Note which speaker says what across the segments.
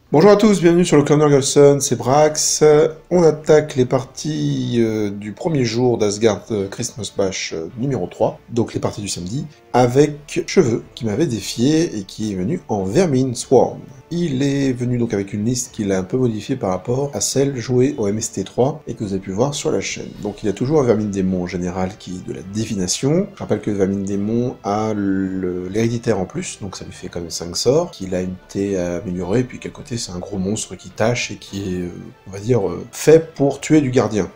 Speaker 1: Bonjour à tous, bienvenue sur le Clan Nurgle, c'est Brax. On attaque les parties du premier jour d'Asgard Christmas Bash numéro 3, donc les parties du samedi, avec Cheveux, qui m'avait défié et qui est venu en Vermin Swarm. Il est venu donc avec une liste qu'il a un peu modifiée par rapport à celle jouée au MST3 et que vous avez pu voir sur la chaîne. Donc il a toujours un Vermin Démon en général qui est de la divination. Je rappelle que le Vermin Démon a l'héréditaire en plus, donc ça lui fait quand même 5 sorts, qu'il a été amélioré, puis qu'à côté c'est un gros monstre qui tâche et qui est, on va dire, fait pour tuer du gardien.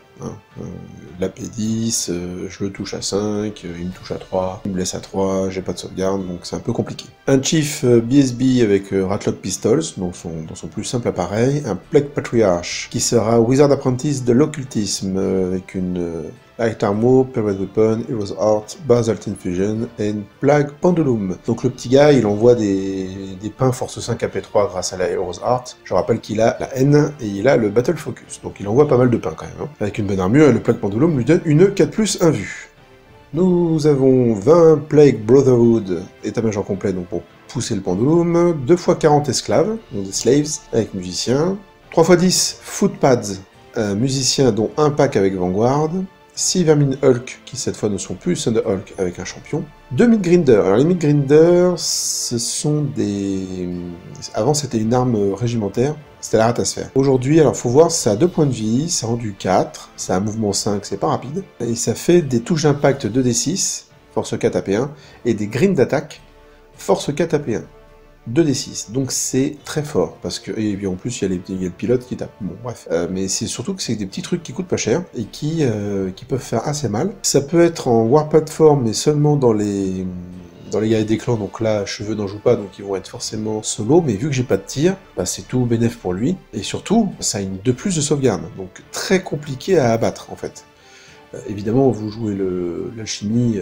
Speaker 1: La P10, je le touche à 5, il me touche à 3, il me blesse à 3, j'ai pas de sauvegarde, donc c'est un peu compliqué. Un Chief BSB avec Ratlock Pistols, donc dans son plus simple appareil, un Plague Patriarch, qui sera Wizard Apprentice de l'occultisme, avec une Light Armor, Permanent Weapon, Hero's Art, Basalt Infusion et Plague Pendulum. Donc le petit gars, il envoie des pains Force 5 AP3 grâce à la Hero's Art. Je rappelle qu'il a la N et il a le Battle Focus, donc il envoie pas mal de pains quand même. Avec une bonne armure, et le Plague Pendulum lui donne une 4+1 vue. Nous avons 20 Plague Brotherhood, état-major complet, donc pour pousser le pendulum, 2 x 40 esclaves, donc des slaves, avec musiciens, 3 x 10 footpads, musiciens dont un pack avec Vanguard, 6 Vermin Hulk, qui cette fois ne sont plus Thunder Hulk avec un champion. 2 Midgrinder. Alors les Midgrinder, ce sont des... Avant c'était une arme régimentaire, c'était la ratasphère. Aujourd'hui, alors faut voir, ça a 2 points de vie, ça rend du 4, ça a un mouvement 5, c'est pas rapide, et ça fait des touches d'impact 2d6, force 4 AP1, et des grinds d'attaque, force 4 AP1. 2d6, donc c'est très fort, parce que, et puis en plus il y a le pilote qui tape, bon bref, mais c'est surtout que c'est des petits trucs qui coûtent pas cher, et qui peuvent faire assez mal. Ça peut être en War Platform, mais seulement dans les guerriers des clans, donc là, Cheveux n'en joue pas, donc ils vont être forcément solo, mais vu que j'ai pas de tir, bah, c'est tout bénef pour lui, et surtout, ça a une 2+ de sauvegarde, donc très compliqué à abattre en fait. Évidemment, vous jouez l'alchimie,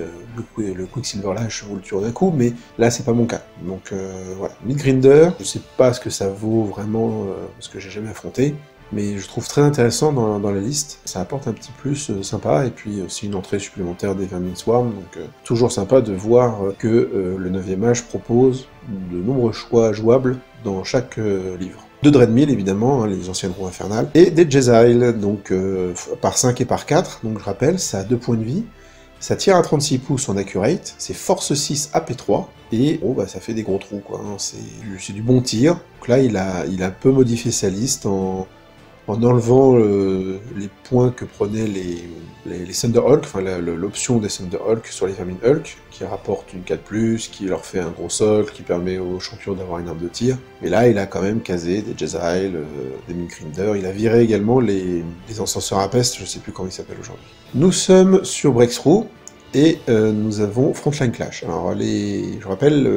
Speaker 1: le Quicksilver Lash, vous le tuez d'un coup, mais là, c'est pas mon cas. Donc voilà, Midgrinder, je sais pas ce que ça vaut vraiment, parce que j'ai jamais affronté, mais je trouve très intéressant dans la liste. Ça apporte un petit plus sympa, et puis c'est une entrée supplémentaire des Vermin Swarm, donc toujours sympa de voir que le 9e âge propose de nombreux choix jouables dans chaque livre. 2 Dreadmill évidemment, hein, les anciennes roues infernales, et des Jezzail, donc par 5 et par 4, donc je rappelle, ça a 2 points de vie, ça tire à 36 pouces en accurate, c'est force 6 AP3, et bon bah ça fait des gros trous quoi, hein, c'est du bon tir. Donc là il a un peu modifié sa liste en enlevant les points que prenaient les Thunder Hulk, enfin l'option des Thunder Hulk sur les Vermin Hulk, qui rapporte une 4+, qui leur fait un gros socle, qui permet aux champions d'avoir une arme de tir. Mais là, il a quand même casé des Jezzail, des Midgrinder, il a viré également les encenseurs à peste, je sais plus comment ils s'appellent aujourd'hui. Nous sommes sur Breakthrough, et nous avons Frontline Clash. Alors je rappelle,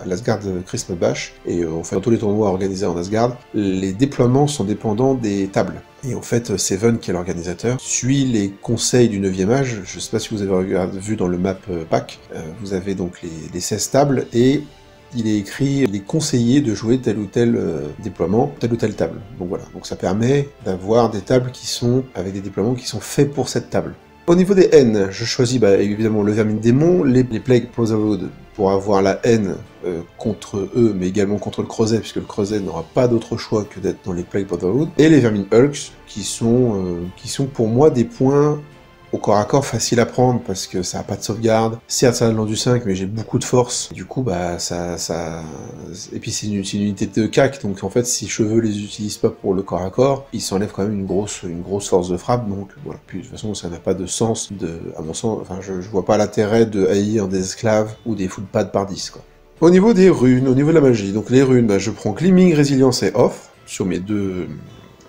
Speaker 1: à l'Asgard Christmas Bash, et on fait tous les tournois organisés en Asgard, les déploiements sont dépendants des tables. Et en fait, Seven, qui est l'organisateur, suit les conseils du 9e âge. Je sais pas si vous avez vu dans le map pack, vous avez donc les 16 tables, et il est écrit les conseillers de jouer tel ou tel déploiement, telle ou telle table. Donc voilà, donc ça permet d'avoir des tables qui sont, avec des déploiements qui sont faits pour cette table. Au niveau des N, je choisis évidemment le Vermin Démon, les Plague Brotherhood pour avoir la N contre eux, mais également contre le Creuset, puisque le Creuset n'aura pas d'autre choix que d'être dans les Plague Brotherhood, et les Vermin Hulks, qui sont pour moi des points au corps à corps facile à prendre, parce que ça a pas de sauvegarde, certes ça a du 5, mais j'ai beaucoup de force, du coup bah et puis c'est une unité de CAC, donc en fait si Cheveux les utilise pas pour le corps à corps, il s'enlève quand même une grosse force de frappe, donc voilà, puis de toute façon ça n'a pas de sens, à mon sens, enfin je vois pas l'intérêt de haïr des esclaves ou des footpads par 10 quoi. Au niveau des runes, au niveau de la magie, donc les runes, bah, je prends Gleaming, Résilience et Off, sur mes deux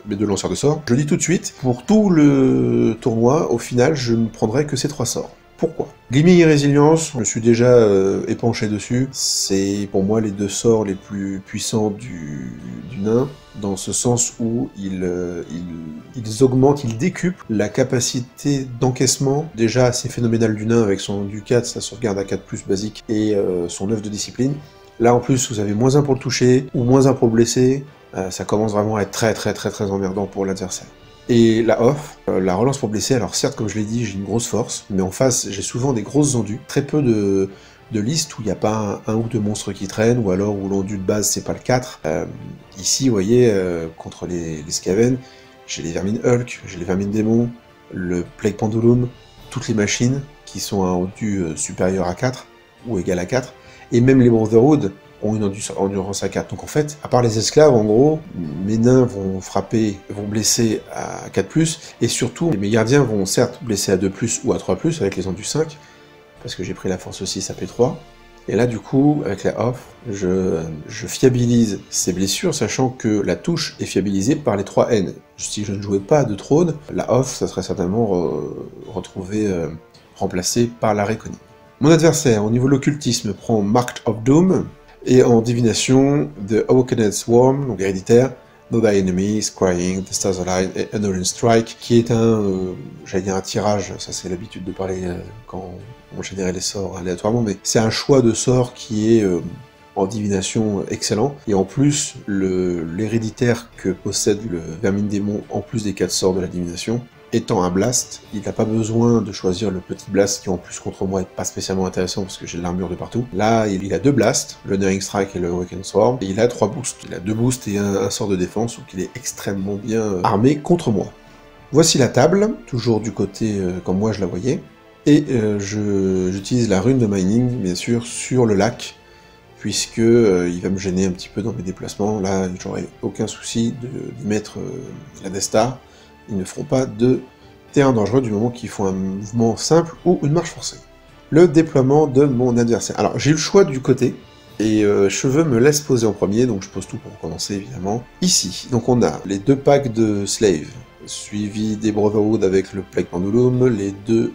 Speaker 1: lanceurs de sorts. Je dis tout de suite, pour tout le tournoi, au final, je ne prendrai que ces 3 sorts. pourquoi. Gleaming et Résilience, je me suis déjà épanché dessus, c'est pour moi les deux sorts les plus puissants du nain, dans ce sens où ils augmentent, ils décuplent la capacité d'encaissement, déjà assez phénoménale du nain avec son du 4, sa sauvegarde à 4+, basique, et son œuf de discipline. Là en plus vous avez -1 pour le toucher, ou -1 pour le blesser, ça commence vraiment à être très emmerdant pour l'adversaire. Et la off, la relance pour blesser, alors certes comme je l'ai dit j'ai une grosse force, mais en face j'ai souvent des grosses endus, très peu de listes où il n'y a pas un ou deux monstres qui traînent, ou alors où l'endu de base c'est pas le 4. Ici vous voyez, contre les Skaven, j'ai les vermines Hulk, j'ai les vermines démons, le Plague Pendulum, toutes les machines qui sont à un endu supérieur à 4, ou égal à 4, et même les Brotherhood ont une endurance à 4. Donc en fait, à part les esclaves, en gros, mes nains vont frapper, vont blesser à 4+, et surtout, mes gardiens vont certes blesser à 2+, ou à 3+, avec les endus 5, parce que j'ai pris la force 6 à P3, et là du coup, avec la off, je fiabilise ces blessures, sachant que la touche est fiabilisée par les 3 N. Si je ne jouais pas de trône, la off, ça serait certainement remplacé par la Reckoning. Mon adversaire, au niveau de l'occultisme, prend Mark of Doom, et en divination, The Awakened Swarm, donc héréditaire, Know Thy Enemy, Scrying, The Stars Align et Unknown Strike, qui est j'allais dire un tirage, ça c'est l'habitude de parler quand on générait les sorts aléatoirement, mais c'est un choix de sorts qui est en divination excellent, et en plus, l'héréditaire que possède le Vermine Démon, en plus des 4 sorts de la divination, étant un blast, il n'a pas besoin de choisir le petit blast qui en plus contre moi est pas spécialement intéressant parce que j'ai de l'armure de partout. Là, il a 2 blasts, le Nuring Strike et le Awakened Swarm, et il a 3 boosts. Il a 2 boosts et un sort de défense, donc il est extrêmement bien armé contre moi. Voici la table, toujours du côté comme moi je la voyais, et j'utilise la rune de mining, bien sûr, sur le lac, puisque il va me gêner un petit peu dans mes déplacements. Là, j'aurai aucun souci d'y mettre la Death Star. Ils ne feront pas de terrain dangereux du moment qu'ils font un mouvement simple ou une marche forcée. Le déploiement de mon adversaire. Alors, j'ai eu le choix du côté, et Cheveux me laisse poser en premier, donc je pose tout pour commencer, évidemment. Ici, donc on a les 2 packs de Slave, suivi des Brotherhood avec le Plague Pendulum, les 2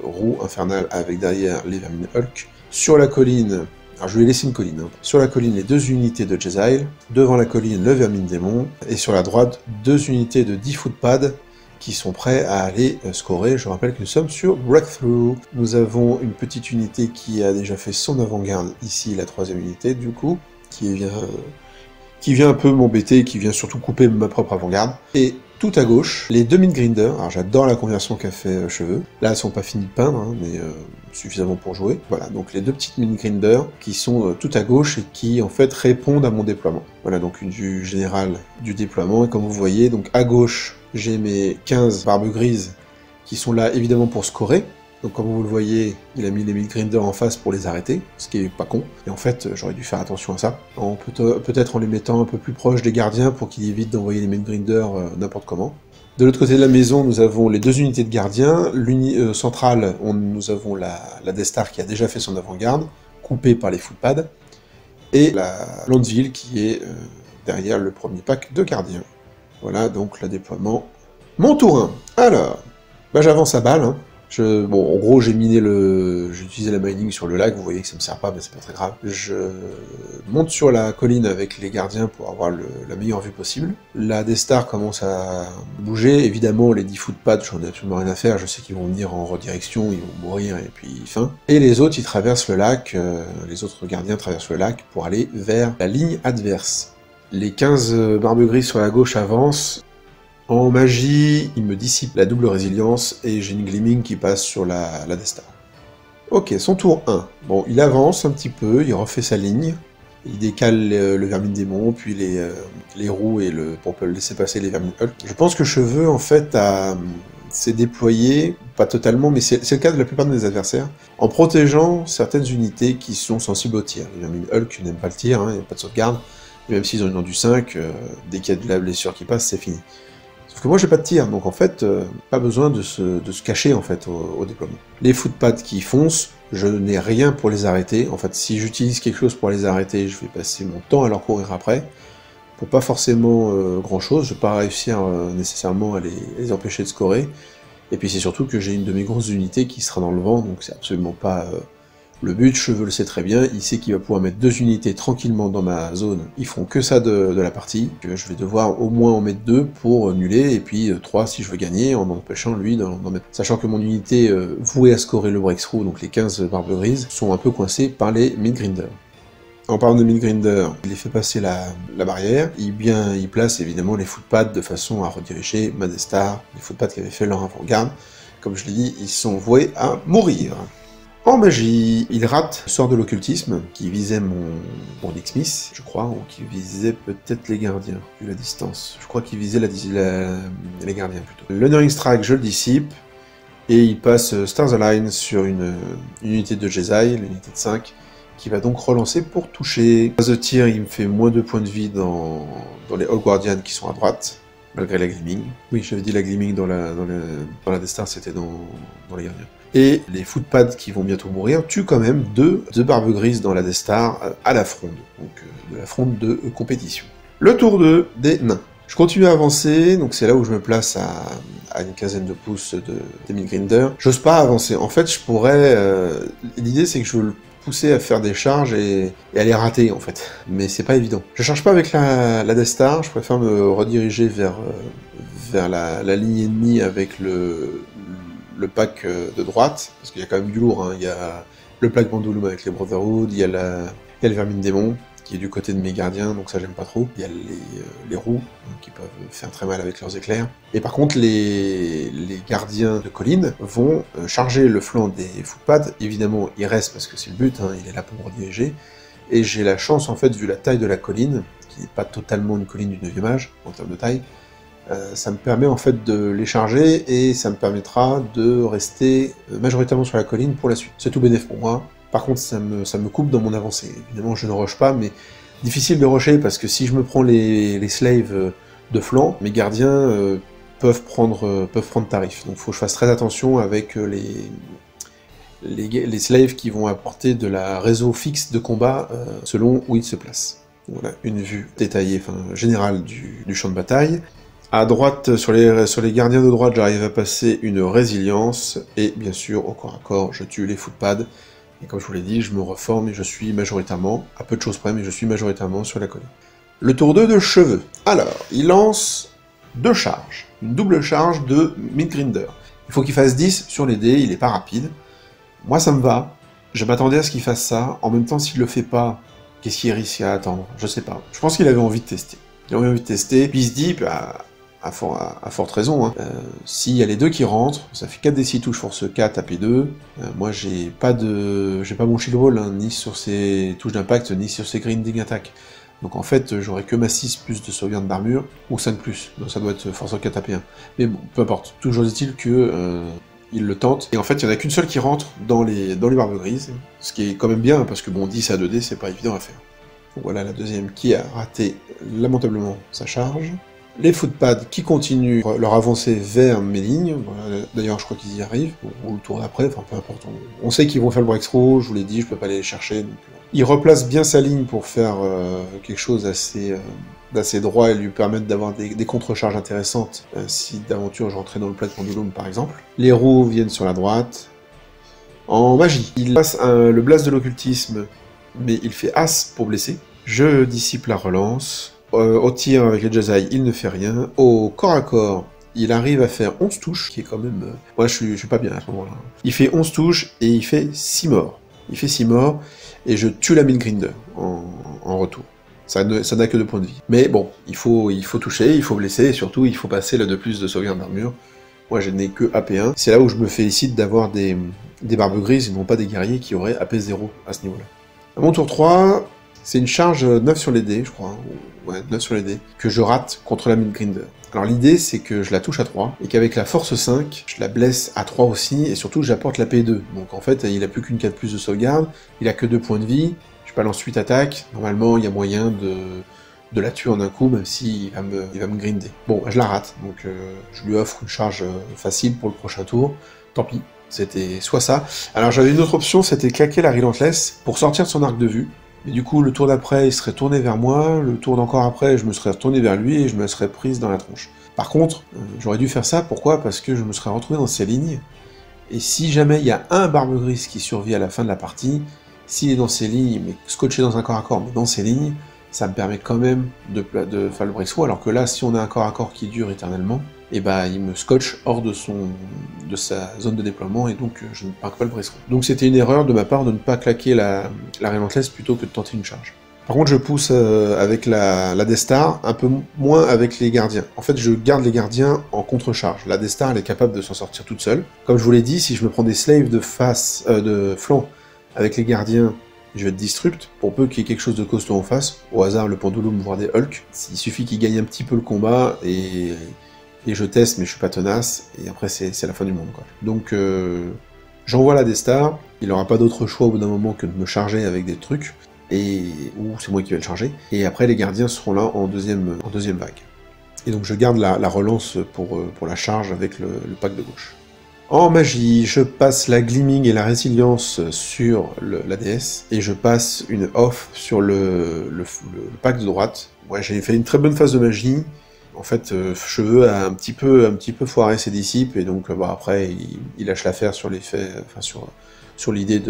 Speaker 1: roues infernales avec derrière les Vermines Hulk. Sur la colline, alors je lui ai laissé une colline, hein. Sur la colline, les 2 unités de Jezail, devant la colline, le Vermine Démon, et sur la droite, 2 unités de 10 footpads qui sont prêts à aller scorer. Je rappelle que nous sommes sur Breakthrough. Nous avons une petite unité qui a déjà fait son avant-garde, ici la 3ème unité du coup, qui vient un peu m'embêter, qui vient surtout couper ma propre avant-garde. Et tout à gauche, les 2 Midgrinder, alors j'adore la conversion qu'a fait Cheveux, là elles sont pas finies de peindre, hein, mais suffisamment pour jouer. Voilà, donc les 2 petites Midgrinder qui sont tout à gauche et qui en fait répondent à mon déploiement. Voilà, donc une vue générale du déploiement, et comme vous voyez, donc à gauche, j'ai mes 15 barbes grises qui sont là évidemment pour scorer. Donc comme vous le voyez, il a mis les Midgrinder en face pour les arrêter, ce qui est pas con. Et en fait, j'aurais dû faire attention à ça. Peut-être en les mettant un peu plus proches des gardiens pour qu'ils évitent d'envoyer les Midgrinder n'importe comment. De l'autre côté de la maison, nous avons les 2 unités de gardiens. Centrale, nous avons la Death Star qui a déjà fait son avant-garde, coupée par les footpads. Et la Landeville qui est derrière le premier pack de gardiens. Voilà donc le déploiement. Mon tour 1. Alors, bah j'avance à balle, hein. Bon, en gros, j'ai utilisé la mining sur le lac, vous voyez que ça me sert pas, mais c'est pas très grave. Je monte sur la colline avec les gardiens pour avoir la meilleure vue possible. La Death Star commence à bouger, évidemment, les 10 footpads, j'en ai absolument rien à faire, je sais qu'ils vont venir en redirection, ils vont mourir, et puis fin. Et les autres, ils traversent le lac, les autres gardiens traversent le lac pour aller vers la ligne adverse. Les 15 barbes grises sur la gauche avancent. En magie, il me dissipe la double résilience, et j'ai une Gleaming qui passe sur la Death Star. Ok, son tour 1. Bon, il avance un petit peu, il refait sa ligne, il décale le Vermine Démon, puis les roues, pour laisser passer les Vermines Hulk. Je pense que Cheveux, en fait, s'est déployé, pas totalement, mais c'est le cas de la plupart de mes adversaires, en protégeant certaines unités qui sont sensibles au tir. Les Vermines Hulk n'aiment pas le tir, hein, il n'y a pas de sauvegarde, et même s'ils ont une endu 5, dès qu'il y a de la blessure qui passe, c'est fini. Sauf que moi j'ai pas de tir, donc en fait, pas besoin de se cacher en fait au déploiement. Les footpads qui foncent, je n'ai rien pour les arrêter. En fait, si j'utilise quelque chose pour les arrêter, je vais passer mon temps à leur courir après. Pour pas forcément grand chose, je vais pas réussir nécessairement à les empêcher de scorer. Et puis c'est surtout que j'ai une de mes grosses unités qui sera dans le vent, donc c'est absolument pas le but. Cheveux le sait très bien, il sait qu'il va pouvoir mettre 2 unités tranquillement dans ma zone. Ils font que ça de la partie. Je vais devoir au moins en mettre 2 pour nuller, et puis 3 si je veux gagner, en empêchant lui d'en mettre. Sachant que mon unité vouée à scorer le breakthrough, donc les 15 barbes grises, sont un peu coincées par les Midgrinders. En parlant de Midgrinder, il les fait passer la barrière, il place évidemment les footpads de façon à rediriger ma Death Star, les footpads qui avaient fait leur avant-garde. Comme je l'ai dit, ils sont voués à mourir. En magie, il rate le sort de l'occultisme, qui visait mon Nick Smith, je crois, ou qui visait peut-être les gardiens, vu la distance. Je crois qu'il visait les gardiens plutôt. L'Honoring Strike, je le dissipe, et il passe Stars Align sur une unité de Jesai, l'unité de 5, qui va donc relancer pour toucher. Phase de tir, il me fait moins 2 points de vie dans les Hall Guardians qui sont à droite, malgré la Gleaming. Oui, j'avais dit la Gleaming dans la Death Star, c'était dans les gardiens. Et les footpads qui vont bientôt mourir tuent quand même deux barbes grises dans la Death Star à la fronde, donc de la fronde de compétition. Le tour 2 des nains. Je continue à avancer, donc c'est là où je me place à une quinzaine de pouces des Midgrinder. J'ose pas avancer. En fait, je pourrais... L'idée, c'est que je veux le pousser à faire des charges et à les rater, en fait. Mais c'est pas évident. Je charge pas avec la Death Star, je préfère me rediriger vers la ligne ennemie avec le pack de droite, parce qu'il y a quand même du lourd, hein. Il y a le pack Bandulum avec les Brotherhood, il y a le Vermine Démon, qui est du côté de mes gardiens, donc ça j'aime pas trop. Il y a les roues, qui peuvent faire très mal avec leurs éclairs. Et par contre, les gardiens de colline vont charger le flanc des footpads. Évidemment, il reste parce que c'est le but, hein, il est là pour me rediriger. Et j'ai la chance, en fait, vu la taille de la colline, qui n'est pas totalement une colline du 9e âge, en termes de taille, ça me permet en fait de les charger, et ça me permettra de rester majoritairement sur la colline pour la suite. C'est tout bénef pour moi. Par contre, ça me coupe dans mon avancée. Évidemment, je ne rush pas, mais difficile de rusher, parce que si je me prends les slaves de flanc, mes gardiens peuvent prendre tarif. Donc il faut que je fasse très attention avec les slaves qui vont apporter de la réseau fixe de combat selon où ils se placent. Voilà, une vue détaillée, générale du champ de bataille. À droite, sur les gardiens de droite, j'arrive à passer une résilience, et bien sûr, au corps à corps, je tue les footpads. Et comme je vous l'ai dit, je me reforme et je suis majoritairement, à peu de choses près, mais je suis majoritairement sur la colline. Le tour 2 de cheveux. Alors, il lance 2 charges. Une double charge de Midgrinder. Il faut qu'il fasse 10 sur les dés, il est pas rapide. Moi, ça me va. Je m'attendais à ce qu'il fasse ça. En même temps, s'il le fait pas, qu'est-ce qu'il risque à attendre? Je sais pas. Je pense qu'il avait envie de tester. Il avait envie de tester, puis il se dit, à forte raison, hein. S'il y a les deux qui rentrent, ça fait 4 des 6 touches force 4 AP2. Moi j'ai pas mon shield wall, hein, ni sur ces touches d'impact, ni sur ces grinding attack. Donc en fait, j'aurais que ma 6 plus de sauvegarde d'armure, ou 5 plus, donc ça doit être force 4 AP1. Mais bon, peu importe. Toujours est-il que il le tente, et en fait il y en a qu'une seule qui rentre dans les barbes grises, ce qui est quand même bien, parce que bon, 10 à 2D, c'est pas évident à faire. Donc voilà la deuxième qui a raté lamentablement sa charge. Les footpads qui continuent leur avancée vers mes lignes, voilà, d'ailleurs je crois qu'ils y arrivent, ou le tour d'après, enfin peu importe, on sait qu'ils vont faire le breakthrough, je vous l'ai dit, je peux pas aller les chercher. Donc, il replace bien sa ligne pour faire quelque chose d'assez droit et lui permettre d'avoir des contre-charges intéressantes, si d'aventure je rentrais dans le plat de Pendulum par exemple. Les roues viennent sur la droite. En magie, il passe le blast de l'occultisme, mais il fait As pour blesser. Je dissipe la relance. Au tir avec les Jesai, il ne fait rien. Au corps à corps, il arrive à faire 11 touches, qui est quand même... Moi, je suis pas bien à ce moment-là. Il fait 11 touches, et il fait 6 morts. Il fait 6 morts, et je tue la Midgrinder en retour. Ça n'a que 2 points de vie. Mais bon, il faut toucher, il faut blesser, et surtout, il faut passer la 2+ de sauvegarde d'armure. Moi, je n'ai que AP1. C'est là où je me félicite d'avoir des barbes grises, et non pas des guerriers qui auraient AP0 à ce niveau-là. À mon tour 3... c'est une charge 9 sur les dés, je crois, ouais, 9 sur les dés, que je rate contre la Midgrinder. Alors l'idée, c'est que je la touche à 3, et qu'avec la force 5, je la blesse à 3 aussi, et surtout j'apporte la P2. Donc en fait, il a plus qu'une 4+ de sauvegarde, il a que 2 points de vie, je balance 8 attaques, normalement il y a moyen de la tuer en un coup, même s'il va me grinder. Bon, je la rate, donc je lui offre une charge facile pour le prochain tour, tant pis. C'était soit ça. Alors j'avais une autre option, c'était claquer la Relentless pour sortir de son arc de vue. Et du coup, le tour d'après, il serait tourné vers moi, le tour d'encore après, je me serais retourné vers lui et je me serais prise dans la tronche. Par contre, j'aurais dû faire ça, pourquoi? Parce que je me serais retrouvé dans ces lignes, et si jamais il y a un Barbe Grise qui survit à la fin de la partie, s'il est dans ces lignes, mais scotché dans un corps à corps, mais dans ces lignes, ça me permet quand même de faire le break-through, alors que là, si on a un corps à corps qui dure éternellement, et bah il me scotche hors de sa zone de déploiement, et donc je ne marque pas le break-through. Donc c'était une erreur de ma part de ne pas claquer la Relentless plutôt que de tenter une charge. Par contre, je pousse avec la Death Star, un peu moins avec les gardiens. En fait, je garde les gardiens en contre-charge. La Death Star, elle est capable de s'en sortir toute seule. Comme je vous l'ai dit, si je me prends des slaves de flanc avec les gardiens, je vais être disrupt, pour peu qu'il y ait quelque chose de costaud en face, au hasard le pendulum, voire des Hulk. Il suffit qu'il gagne un petit peu le combat, et je teste, mais je suis pas tenace, et après c'est la fin du monde, quoi. Donc j'envoie la Death Star, il n'aura pas d'autre choix au bout d'un moment que de me charger avec des trucs, ou c'est moi qui vais le charger, et après les gardiens seront là en deuxième vague. Et donc je garde la relance pour la charge avec le pack de gauche. En magie, je passe la Gleaming et la Résilience sur la DS, et je passe une off sur le pack de droite. Ouais, j'ai fait une très bonne phase de magie. En fait, Cheveux a un petit peu foiré ses disciples, et donc après, il lâche l'affaire sur l'effet, enfin sur l'idée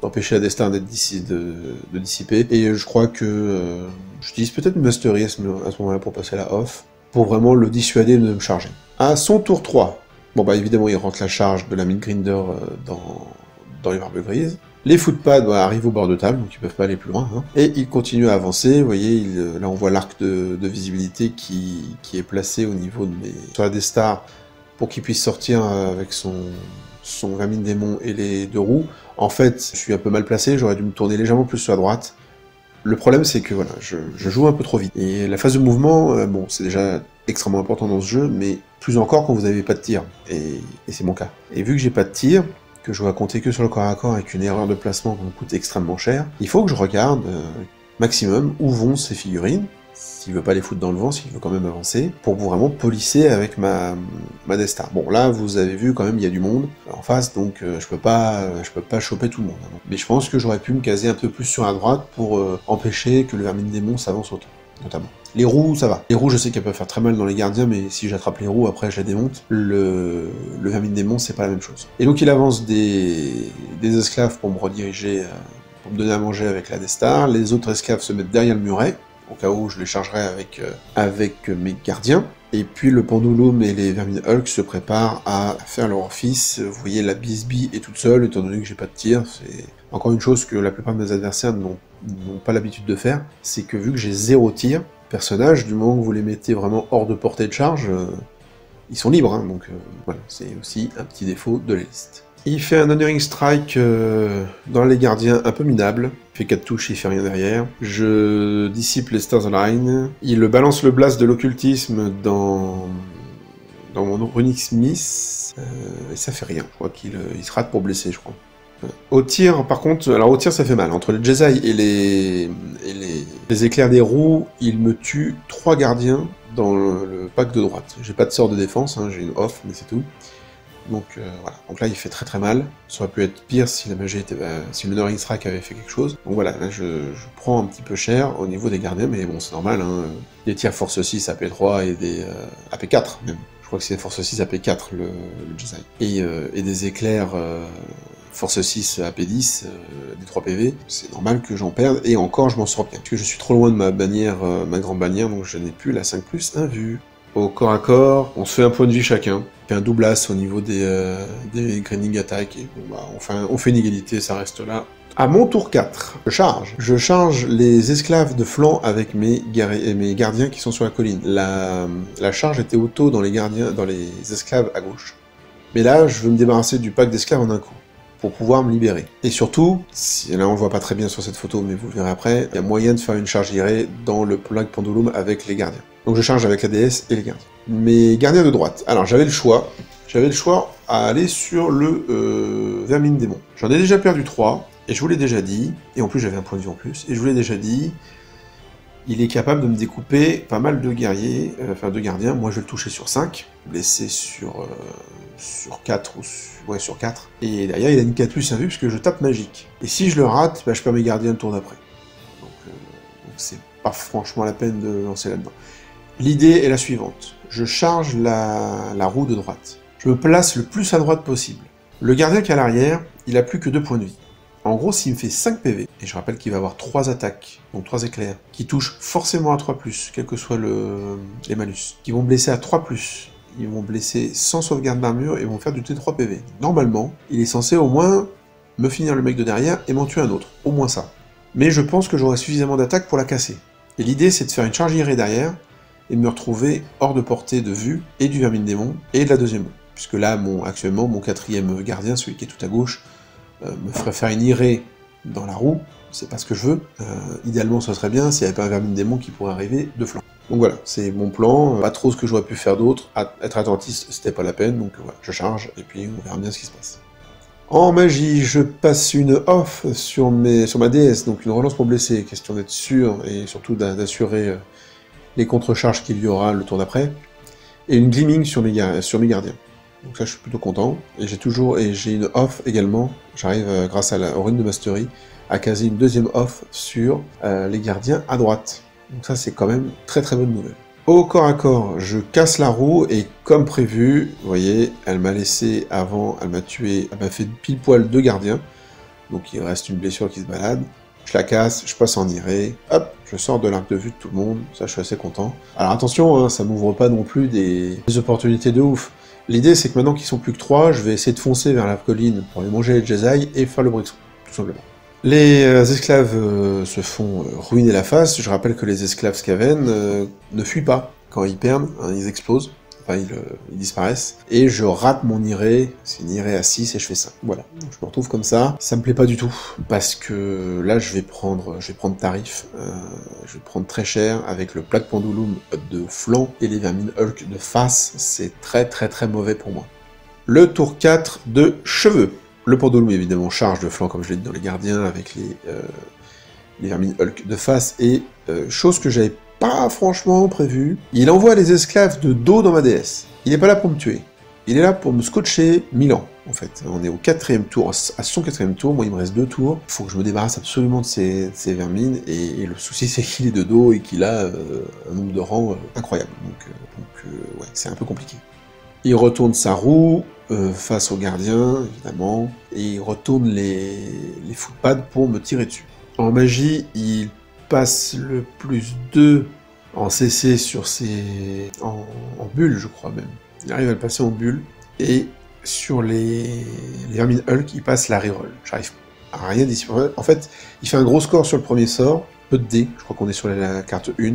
Speaker 1: d'empêcher la destin de dissiper. Et je crois que j'utilise peut-être une Mastery à ce moment-là pour passer la off, pour vraiment le dissuader de me charger. À son tour 3, bon bah évidemment il rentre la charge de la Midgrinder dans les Barbes Grises. Les footpads arrivent au bord de table, donc ils peuvent pas aller plus loin, hein. Et il continue à avancer, vous voyez, là on voit l'arc de visibilité qui est placé au niveau de sur la Death Star, pour qu'il puisse sortir avec son Vermine Démon et les 2 roues. En fait, je suis un peu mal placé, j'aurais dû me tourner légèrement plus sur la droite. Le problème c'est que voilà, je joue un peu trop vite. Et la phase de mouvement, bon, c'est déjà extrêmement important dans ce jeu, mais plus encore quand vous n'avez pas de tir, et c'est mon cas. Et vu que j'ai pas de tir, que je dois compter que sur le corps à corps avec une erreur de placement qui me coûte extrêmement cher, il faut que je regarde maximum où vont ces figurines, s'il veut pas les foutre dans le vent, s'il veut quand même avancer, pour vraiment polisser avec ma Death Star. Bon, là, vous avez vu, quand même, il y a du monde en face, donc je peux pas choper tout le monde. Hein. Mais je pense que j'aurais pu me caser un peu plus sur la droite pour empêcher que le Vermine Démon s'avance autant, notamment. Les roues, ça va. Les roues, je sais qu'elles peuvent faire très mal dans les gardiens, mais si j'attrape les roues, après je les démonte. Le Vermine Démon, c'est pas la même chose. Et donc il avance des esclaves pour me rediriger, pour me donner à manger avec la Death Star. Les autres esclaves se mettent derrière le muret, au cas où je les chargerai avec mes gardiens. Et puis le Pendulum et les Vermine Hulk se préparent à faire leur office. Vous voyez, la Bisbee est toute seule, étant donné que j'ai pas de tir. C'est encore une chose que la plupart de mes adversaires n'ont pas l'habitude de faire, c'est que vu que j'ai 0 tir, personnage, du moment que vous les mettez vraiment hors de portée de charge, ils sont libres, hein, donc voilà, c'est aussi un petit défaut de la liste. Il fait un Honoring Strike dans les gardiens un peu minable, il fait 4 touches, il fait rien derrière. Je dissipe les Stars Align, il balance le blast de l'occultisme dans mon Runic Smith, et ça fait rien, je crois qu'il se rate pour blesser, je crois. Au tir, par contre, alors au tir ça fait mal. Entre les Jesai et les éclairs des roues, il me tue 3 gardiens dans le pack de droite. J'ai pas de sort de défense, hein, j'ai une off, mais c'est tout. Donc voilà, donc là il fait très très mal. Ça aurait pu être pire si la magie était, si le Honoring Strike avait fait quelque chose. Donc voilà, là je prends un petit peu cher au niveau des gardiens, mais bon c'est normal, hein. Des tirs force 6 AP3 et des AP4 même. Je crois que c'est force 6 AP4 le Jesai. Et des éclairs force 6 AP10, des 3 PV, c'est normal que j'en perde, et encore je m'en sors bien, parce que je suis trop loin de ma bannière, ma grande bannière, donc je n'ai plus la 5+1 vue. Au corps à corps, on se fait un point de vie chacun, on fait un double as au niveau des grinding attack, et bon, bah, on fait une égalité, ça reste là. À mon tour 4, je charge les esclaves de flanc avec mes gardiens qui sont sur la colline. La charge était auto dans les esclaves à gauche. Mais là, je veux me débarrasser du pack d'esclaves en un coup, pour pouvoir me libérer. Et surtout, là on le voit pas très bien sur cette photo, mais vous le verrez après, il y a moyen de faire une charge irée dans le pack Pendulum avec les gardiens. Donc je charge avec la DS et les gardiens. Mes gardiens de droite, alors j'avais le choix à aller sur le Vermine Démon. J'en ai déjà perdu 3, et je vous l'ai déjà dit, et en plus j'avais un point de vue en plus, et je vous l'ai déjà dit, il est capable de me découper pas mal de guerriers, enfin de gardiens. Moi je vais le toucher sur 5, blessé sur 4 ou sur 4. Et derrière il a une 4+1 vue parce que je tape magique. Et si je le rate, bah, je perds mes gardiens le tour d'après. Donc c'est pas franchement la peine de lancer là-dedans. L'idée est la suivante. Je charge la roue de droite. Je me place le plus à droite possible. Le gardien qui est à l'arrière, il a plus que 2 points de vie. En gros, s'il me fait 5 PV, et je rappelle qu'il va avoir 3 attaques, donc 3 éclairs, qui touchent forcément à 3+, quel que soit les malus, qui vont blesser à 3+, ils vont blesser sans sauvegarde d'armure et vont faire du T3 PV. Normalement, il est censé au moins me finir le mec de derrière et m'en tuer un autre, au moins ça. Mais je pense que j'aurai suffisamment d'attaques pour la casser. Et l'idée, c'est de faire une charge irée derrière, et de me retrouver hors de portée de vue, et du vermine démon, et de la deuxième roue. Puisque là, actuellement, mon 4e gardien, celui qui est tout à gauche, me ferait faire une irée dans la roue, c'est pas ce que je veux. Idéalement, ce serait bien s'il n'y avait pas un vermine démon qui pourrait arriver de flanc. Donc voilà, c'est mon plan, pas trop ce que j'aurais pu faire d'autre, être attentiste, c'était pas la peine, donc voilà, je charge, et puis on verra bien ce qui se passe. En magie, je passe une off sur ma DS, donc une relance pour blesser, question d'être sûr, et surtout d'assurer les contre-charges qu'il y aura le tour d'après, et une gleaming sur mes gardiens. Donc ça, je suis plutôt content. Et j'ai une off également. J'arrive, grâce aux runes de mastery, à caser une deuxième off sur les gardiens à droite. Donc ça, c'est quand même très très bonne nouvelle. Au corps à corps, je casse la roue, et comme prévu, vous voyez, elle m'a laissé avant, elle m'a fait pile poil 2 gardiens. Donc il reste une blessure qui se balade. Je la casse, je passe en irée, hop, je sors de l'arc de vue de tout le monde, ça je suis assez content. Alors attention, hein, ça m'ouvre pas non plus des opportunités de ouf. L'idée, c'est que maintenant qu'ils sont plus que 3, je vais essayer de foncer vers la colline pour aller manger les Jezai et faire le Brixon, tout simplement. Les esclaves se font ruiner la face. Je rappelle que les esclaves Skaven ne fuient pas quand ils perdent, hein, ils explosent, enfin ils disparaissent. Et je rate mon irée, c'est une irée à 6 et je fais 5. Voilà, donc je me retrouve comme ça. Ça me plaît pas du tout, parce que là je vais prendre tarif, je vais prendre très cher avec le plaque pendulum de flanc et les vermines Hulk de face. C'est très très très mauvais pour moi. Le tour 4 de cheveux. Le pendulum évidemment charge de flanc comme je l'ai dit dans les gardiens avec les vermines Hulk de face, et chose que j'avais pas franchement prévu, il envoie les esclaves de dos dans ma DS. Il est pas là pour me tuer. Il est là pour me scotcher 1000 ans, en fait. On est au 4e tour, à son 4e tour, moi il me reste 2 tours. Il faut que je me débarrasse absolument de ces vermines, et le souci c'est qu'il est de dos et qu'il a un nombre de rangs incroyable. Donc ouais, c'est un peu compliqué. Il retourne sa roue face au gardien, évidemment, et il retourne les footpads pour me tirer dessus. En magie, il passe le +2 en CC sur en bulle, je crois même. Il arrive à le passer en bulle, et sur les vermines Hulk, il passe la reroll. J'arrive à rien d'ici. En fait, il fait un gros score sur le premier sort, peu de dés, je crois qu'on est sur la carte 1,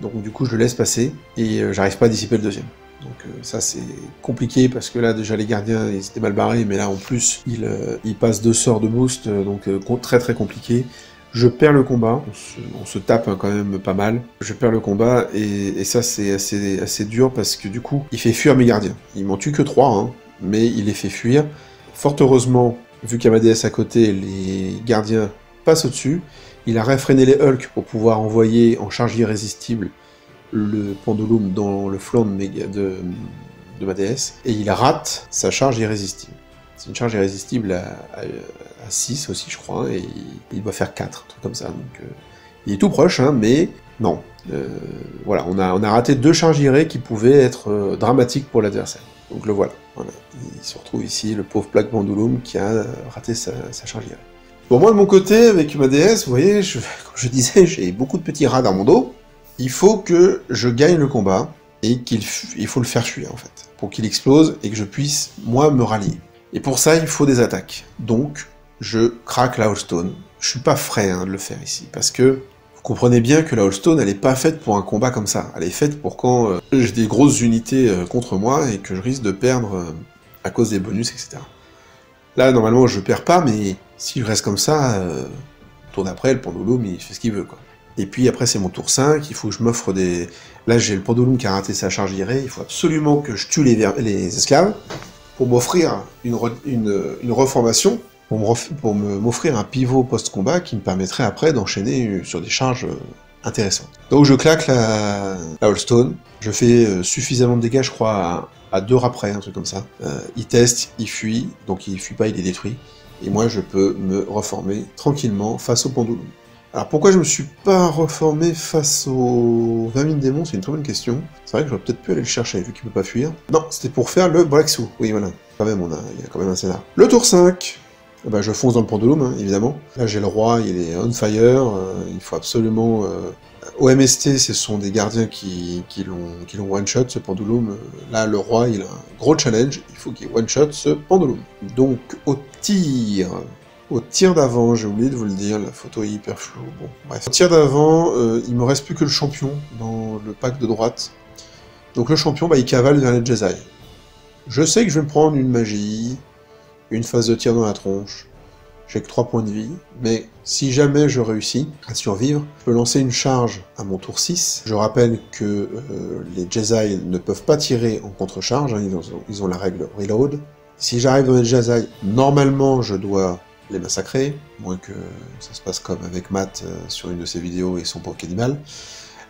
Speaker 1: donc du coup je le laisse passer, et j'arrive pas à dissiper le deuxième. Donc ça c'est compliqué, parce que là déjà les gardiens ils étaient mal barrés, mais là en plus ils passent 2 sorts de boost, donc très très compliqué. Je perds le combat, on se tape hein, quand même pas mal. Je perds le combat, et ça c'est assez dur, parce que du coup il fait fuir mes gardiens. Il m'en tue que 3, hein, mais il les fait fuir. Fort heureusement, vu qu'il y a ma DS à côté, les gardiens passent au-dessus. Il a réfréné les Hulk pour pouvoir envoyer en charge irrésistible le pendulum dans le flanc de ma DS, et il rate sa charge irrésistible. C'est une charge irrésistible à 6 aussi, je crois, et il doit faire 4, un truc comme ça. Donc, il est tout proche, hein, mais non. Voilà, on a raté 2 charges irrées qui pouvaient être dramatiques pour l'adversaire. Donc le voilà. Il se retrouve ici, le pauvre plaque pendulum qui a raté sa charge irrée. Bon, moi de mon côté, avec ma DS, vous voyez, comme je disais, j'ai beaucoup de petits rats dans mon dos. Il faut que je gagne le combat, et il faut le faire fuir, en fait, pour qu'il explose, et que je puisse, moi, me rallier. Et pour ça, il faut des attaques. Donc, je craque la Holstone. Je suis pas frais de le faire ici, parce que vous comprenez bien que la Holstone, elle est pas faite pour un combat comme ça. Elle est faite pour quand j'ai des grosses unités contre moi, et que je risque de perdre à cause des bonus, etc. Là, normalement, je perds pas, mais si je reste comme ça, tour d'après, le pendulum, il fait ce qu'il veut, quoi. Et puis après, c'est mon tour 5, il faut que je m'offre des... Là, j'ai le pendulum qui a raté sa charge irée, il faut absolument que je tue les esclaves, pour m'offrir une reformation, pour m'offrir un pivot post-combat qui me permettrait après d'enchaîner sur des charges intéressantes. Donc je claque la Holstone, je fais suffisamment de dégâts, je crois, à 2 rats près, un truc comme ça. Il teste, il fuit, donc il fuit pas, il est détruit, et moi je peux me reformer tranquillement face au pendulum. Alors pourquoi je me suis pas reformé face au Vermine Démon, c'est une très bonne question. C'est vrai que j'aurais peut-être pu aller le chercher, vu qu'il peut pas fuir. Non, c'était pour faire le Brexou. Oui, voilà. Quand même, il y a quand même un scénar. Le tour 5. Bah, je fonce dans le pendulum, hein, évidemment. Là, j'ai le roi, il est on fire. Il faut absolument... Au MST, ce sont des gardiens qui l'ont one-shot, ce pendulum. Là, le roi, il a un gros challenge. Il faut qu'il one-shot ce pendulum. Donc, au tir... Au tir d'avant, j'ai oublié de vous le dire, la photo est hyper floue, bon, bref. Au tir d'avant, il me reste plus que le champion dans le pack de droite. Donc le champion, bah, il cavale vers les Jedi. Je sais que je vais me prendre une magie, une phase de tir dans la tronche, j'ai que 3 points de vie, mais si jamais je réussis à survivre, je peux lancer une charge à mon tour 6. Je rappelle que les Jedi ne peuvent pas tirer en contre-charge, hein, ils ont la règle reload. Si j'arrive dans les Jedi, normalement je dois les massacrer, moins que ça se passe comme avec Matt sur une de ses vidéos et son pauvre cannibale.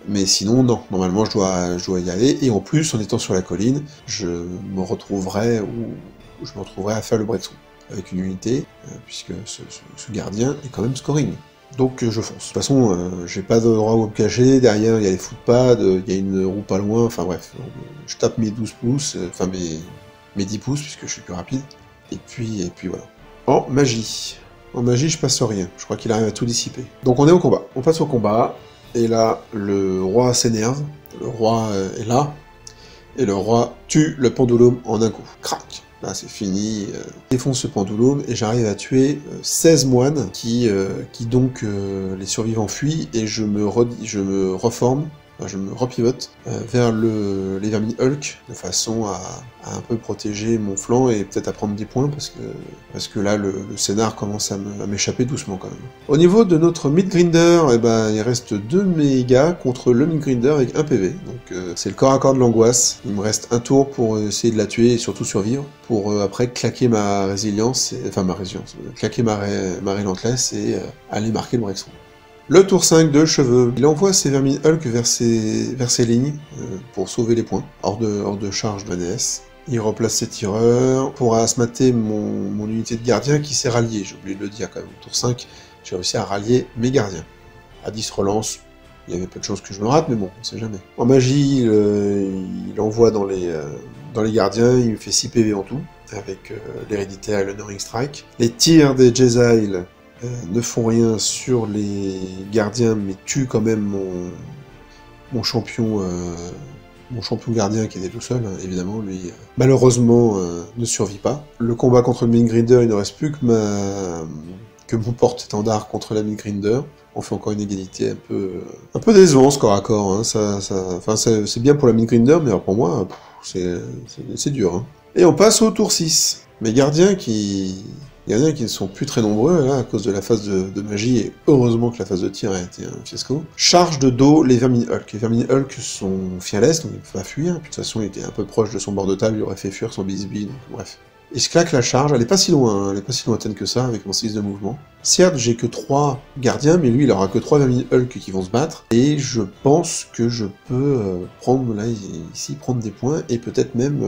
Speaker 1: Mais sinon, non, normalement je dois y aller, et en plus, en étant sur la colline, je me retrouverai à faire le breakthrough, avec une unité, puisque ce gardien est quand même scoring. Donc je fonce. De toute façon, j'ai pas de droit où me cacher, derrière il y a les footpads, il y a une roue pas loin, enfin bref, je tape mes 12 pouces, enfin mes 10 pouces, puisque je suis plus rapide, et puis voilà. En magie. En magie, je passe rien. Je crois qu'il arrive à tout dissiper. Donc on est au combat. On passe au combat. Et là, le roi s'énerve. Le roi est là. Et le roi tue le pendulum en un coup. Crac. Là, c'est fini. Défonce ce pendulum. Et j'arrive à tuer 16 moines qui donc, les survivants fuient. Et je me reforme. Enfin, je me repivote vers les Vermine Hulk, de façon à un peu protéger mon flanc et peut-être à prendre des points, parce que là, le scénar commence à m'échapper doucement quand même. Au niveau de notre Midgrinder, eh ben, il reste 2 mégas contre le Midgrinder avec 1 PV, donc c'est le corps à corps de l'angoisse. Il me reste un tour pour essayer de la tuer et surtout survivre, pour après claquer ma résilience, claquer ma relentless et aller marquer le breakthrough. Le tour 5 de Cheveux. Il envoie ses Vermine Hulk vers ses lignes pour sauver les points, hors de charge de la DS. Il replace ses tireurs pour asmater mon unité de gardien qui s'est ralliée. J'ai oublié de le dire quand même. Au tour 5, j'ai réussi à rallier mes gardiens. À 10 relances, il y avait peu de chances que je me rate, mais bon, on sait jamais. En magie, il envoie dans les gardiens, il me fait 6 PV en tout, avec l'héréditaire et le Honoring Strike. Les tirs des Jedi ne font rien sur les gardiens, mais tuent quand même mon champion gardien qui était tout seul, hein, évidemment, lui, malheureusement, ne survit pas. Le combat contre le Midgrinder, il ne reste plus que mon porte-étendard contre la Midgrinder. On fait encore une égalité un peu décevante, corps à corps, hein. C'est bien pour la Midgrinder, mais alors pour moi, c'est dur, hein. Et on passe au tour 6. Mes gardiens qui ne sont plus très nombreux, là, à cause de la phase de magie, et heureusement que la phase de tir a été un fiasco, charge de dos les Vermine Hulk. Les Vermine Hulk sont fearless, donc il ne peut pas fuir, puis de toute façon il était un peu proche de son bord de table, il aurait fait fuir son Bisbee, donc bref. Et je claque la charge, elle est pas si loin, hein, elle est pas si lointaine que ça, avec mon 6 de mouvement. Certes, j'ai que 3 gardiens, mais lui il aura que 3 Vermine Hulk qui vont se battre, et je pense que je peux prendre des points, et peut-être même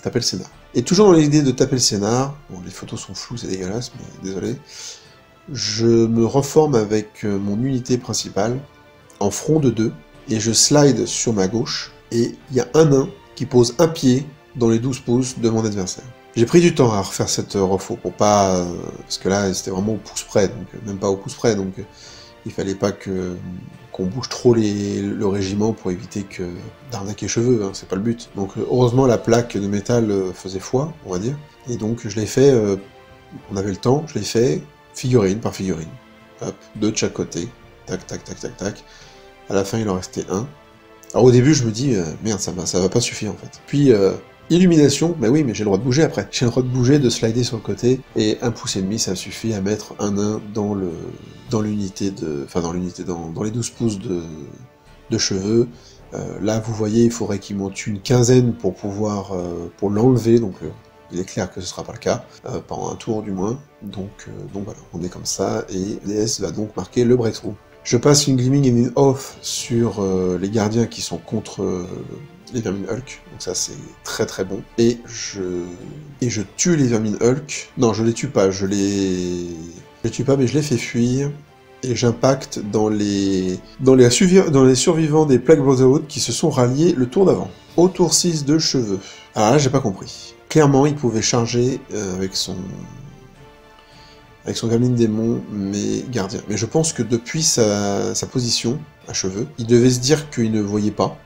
Speaker 1: taper le scénar. Et toujours dans l'idée de taper le scénar, bon les photos sont floues, c'est dégueulasse, mais désolé, je me reforme avec mon unité principale, en front de 2, et je slide sur ma gauche, et il y a un nain qui pose un pied dans les 12 pouces de mon adversaire. J'ai pris du temps à refaire cette refo, pour pas... parce que là, c'était vraiment au pouce près, donc même pas au pouce près, donc il fallait pas qu'on bouge trop le régiment pour éviter d'arnaquer Cheveux, hein, c'est pas le but. Donc heureusement, la plaque de métal faisait foi, on va dire, et donc je l'ai fait, on avait le temps, je l'ai fait figurine par figurine. Hop, 2 de chaque côté, tac, tac, tac, tac, tac. À la fin, il en restait 1. Alors au début, je me dis, merde, ça va pas suffire en fait. Puis... illumination, bah oui, mais j'ai le droit de bouger après. J'ai le droit de bouger, de slider sur le côté, et 1 pouce et demi, ça suffit à mettre un nain dans l'unité dans les 12 pouces de Cheveux. Là, vous voyez, il faudrait qu'il monte une quinzaine pour pouvoir, pour l'enlever, donc il est clair que ce sera pas le cas, pendant un tour du moins. Donc voilà, on est comme ça, et DS va donc marquer le breakthrough. Je passe une Gleaming et une Off sur les gardiens qui sont contre les Vermine Hulk, donc ça c'est très très bon. Et je tue les Vermine Hulk. Non, je les tue pas, je les tue pas, mais je les fais fuir. et j'impacte dans les survivants des Plague Brotherhood qui se sont ralliés le tour d'avant. Au tour 6 de cheveux. Ah là, j'ai pas compris. Clairement, il pouvait charger avec son Gremlin démon, mais gardien. Mais je pense que depuis sa position à cheveux, il devait se dire qu'il ne voyait pas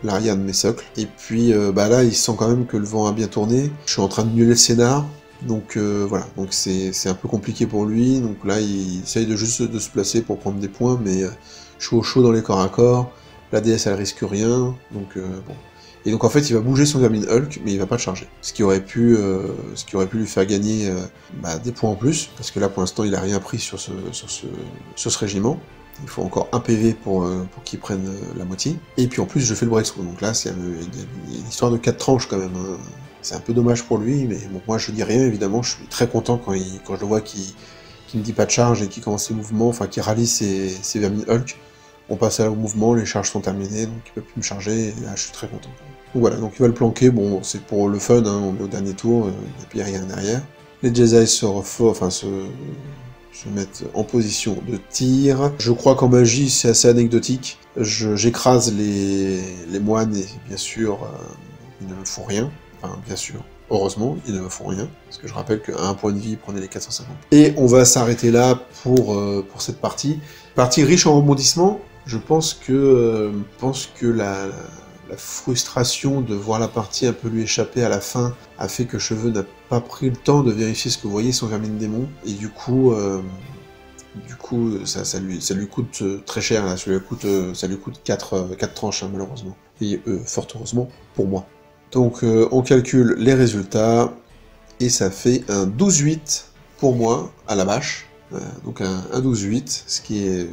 Speaker 1: l'arrière de mes socles. Et puis bah là, il sent quand même que le vent a bien tourné. Je suis en train de nuller le scénar. Donc voilà, donc c'est un peu compliqué pour lui, donc là il essaye juste de se placer pour prendre des points, mais je suis au chaud dans les corps à corps, la DS elle risque rien, donc bon. Et donc en fait il va bouger son Gremlin Hulk, mais il va pas le charger. Ce qui aurait pu lui faire gagner des points en plus, parce que là pour l'instant il a rien pris sur ce régiment. Il faut encore un PV pour qu'il prenne la moitié. Et puis en plus je fais le breakthrough, donc là c'est une histoire de 4 tranches quand même, hein. C'est un peu dommage pour lui, mais bon, moi je dis rien, évidemment, je suis très content quand je le vois qu'il ne dit pas de charge et qu'il commence ses mouvements, enfin qu'il rallie ses Vermin Hulk. On passe au mouvement, les charges sont terminées, donc il peut plus me charger, et là je suis très content. Donc voilà, donc il va le planquer, bon c'est pour le fun, hein, on est au dernier tour, et puis il n'y a rien derrière. Les Jedi se mettent en position de tir. Je crois qu'en magie c'est assez anecdotique, j'écrase les moines et bien sûr ils ne me font rien. Enfin, bien sûr. Heureusement, ils ne me font rien, parce que je rappelle qu'à un point de vie, ils prenaient les 450. Et on va s'arrêter là pour cette partie. Partie riche en rebondissements, je pense que la frustration de voir la partie un peu lui échapper à la fin a fait que Cheveux n'a pas pris le temps de vérifier ce que voyait son Vermin démon, et du coup ça lui coûte très cher, là. Ça lui coûte 4 tranches, hein, malheureusement. Et fort heureusement pour moi. Donc on calcule les résultats, et ça fait un 12-8 pour moi, à la bâche. Donc un 12-8, ce qui est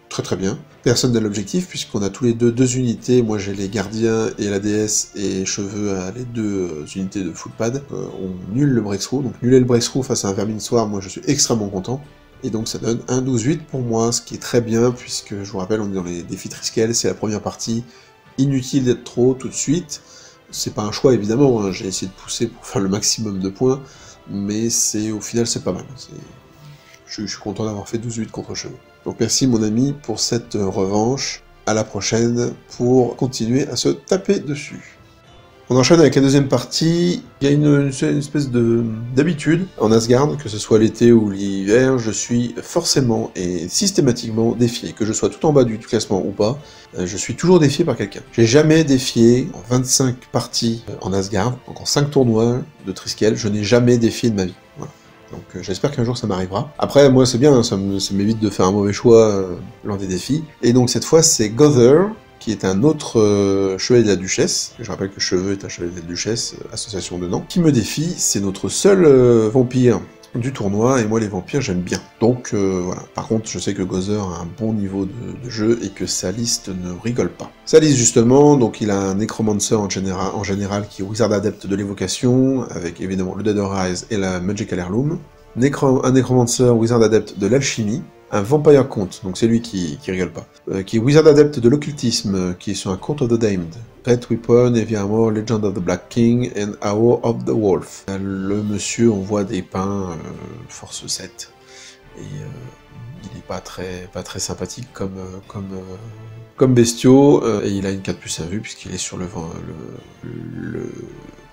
Speaker 1: très très bien. Personne n'a l'objectif, puisqu'on a tous les deux unités. Moi j'ai les gardiens et la DS, et Cheveux a les 2 unités de footpad. On nulle le breakthrough, donc nuller le breakthrough face à un Vermin Soir, moi je suis extrêmement content. Et donc ça donne un 12-8 pour moi, ce qui est très bien, puisque je vous rappelle, on est dans les défis Triskel, c'est la première partie, inutile d'être trop tout de suite. C'est pas un choix évidemment, hein. J'ai essayé de pousser pour faire le maximum de points, mais au final c'est pas mal. Je suis content d'avoir fait 12-8 contre Cheveux. Donc merci mon ami pour cette revanche, à la prochaine pour continuer à se taper dessus. On enchaîne avec la deuxième partie. Il y a une espèce d'habitude en Asgard, que ce soit l'été ou l'hiver, je suis forcément et systématiquement défié. Que je sois tout en bas du classement ou pas, je suis toujours défié par quelqu'un. J'ai jamais défié en 25 parties en Asgard, donc en 5 tournois de Triskel, je n'ai jamais défié de ma vie. Voilà. Donc j'espère qu'un jour ça m'arrivera. Après, moi c'est bien, hein, ça m'évite de faire un mauvais choix lors des défis. Et donc cette fois c'est Gother, qui est un autre chevalier de la Duchesse. Je rappelle que Cheveux est un chevalier de la Duchesse, association de Nantes, qui me défie. C'est notre seul vampire du tournoi, et moi les vampires j'aime bien. Donc voilà. Par contre, je sais que Gother a un bon niveau de jeu, et que sa liste ne rigole pas. Sa liste justement, donc il a un Necromancer en général qui est Wizard Adept de l'évocation, avec évidemment le Dead Rise et la Magical Heirloom. Un Necromancer Wizard Adept de l'alchimie, un Vampire Count, donc c'est lui qui rigole pas, qui est Wizard Adept de l'occultisme, qui est sur un Court of the Damned, Red Weapon, Heavy Armor, Legend of the Black King, and Hour of the Wolf. Le monsieur, on voit des pins, Force 7, et il est pas très sympathique comme bestiaux, et il a une 4+ à vue, puisqu'il est sur le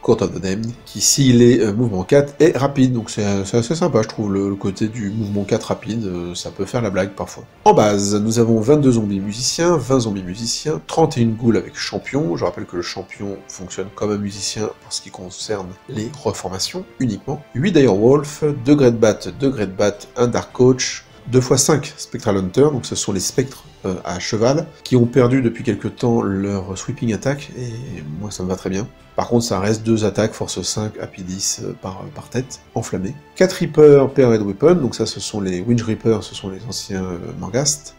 Speaker 1: Court of the Damned, qui s'il est mouvement 4 est rapide, donc c'est assez sympa je trouve, le côté du mouvement 4 rapide, ça peut faire la blague parfois. En base, nous avons 22 zombies musiciens, 20 zombies musiciens, 31 ghouls avec champion, je rappelle que le champion fonctionne comme un musicien pour ce qui concerne les reformations uniquement, 8 Direwolf, 2 Great Bat, 2 Great Bat, 1 Dark Coach, 2x5 Spectral Hunter, donc ce sont les spectres à cheval, qui ont perdu depuis quelque temps leur sweeping attack, et moi ça me va très bien. Par contre ça reste 2 attaques force 5, happy 10 par tête, enflammées. 4 Reapers per Red Weapon, donc ça ce sont les Winch Reapers, ce sont les anciens Morghast,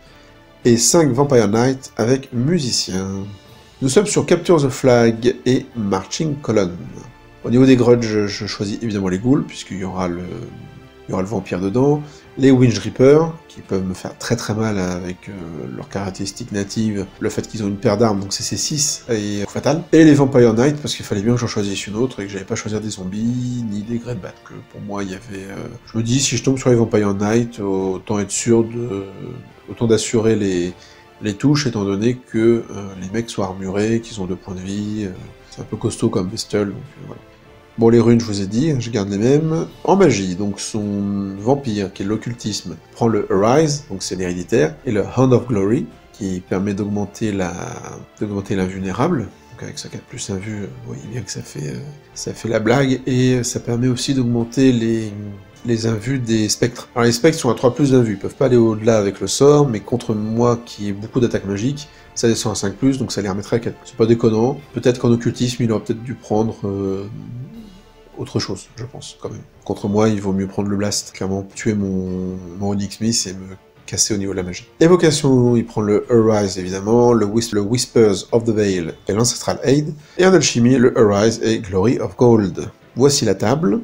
Speaker 1: et 5 Vampire Knight avec musiciens. Nous sommes sur Capture the Flag et Marching Column. Au niveau des grudges, je choisis évidemment les ghouls, puisqu'il y aura le vampire dedans, les Winch Reapers, qui peuvent me faire très très mal avec leurs caractéristiques natives, le fait qu'ils ont une paire d'armes, donc c'est C6 et fatal, et les Vampire Knight, parce qu'il fallait bien que j'en choisisse une autre, et que j'allais pas choisir des zombies, ni des Great Bat, que pour moi il y avait... Je me dis, si je tombe sur les Vampire Knight, autant être sûr autant d'assurer les touches, étant donné que les mecs soient armurés, qu'ils ont 2 points de vie, c'est un peu costaud comme bestiole, donc voilà. Bon, les runes, je vous ai dit, je garde les mêmes. En magie, donc son vampire, qui est l'occultisme, prend le Arise, donc c'est l'héréditaire, et le Hand of Glory, qui permet d'augmenter l'invulnérable. Donc avec sa 4 plus 1 vue, vous voyez bien que ça fait la blague, et ça permet aussi d'augmenter les invus des spectres. Alors les spectres sont à 3 plus d'invus, ils peuvent pas aller au-delà avec le sort, mais contre moi qui ai beaucoup d'attaques magiques, ça descend à 5 plus, donc ça les remettrait à 4. C'est pas déconnant. Peut-être qu'en occultisme, il aurait peut-être dû prendre autre chose, je pense, quand même. Contre moi, il vaut mieux prendre le blast, clairement, tuer mon Onyx Smith et me casser au niveau de la magie. Évocation, il prend le Arise, évidemment, le Whispers of the Veil et l'Ancestral Aid, et en alchimie, le Arise et Glory of Gold. Voici la table,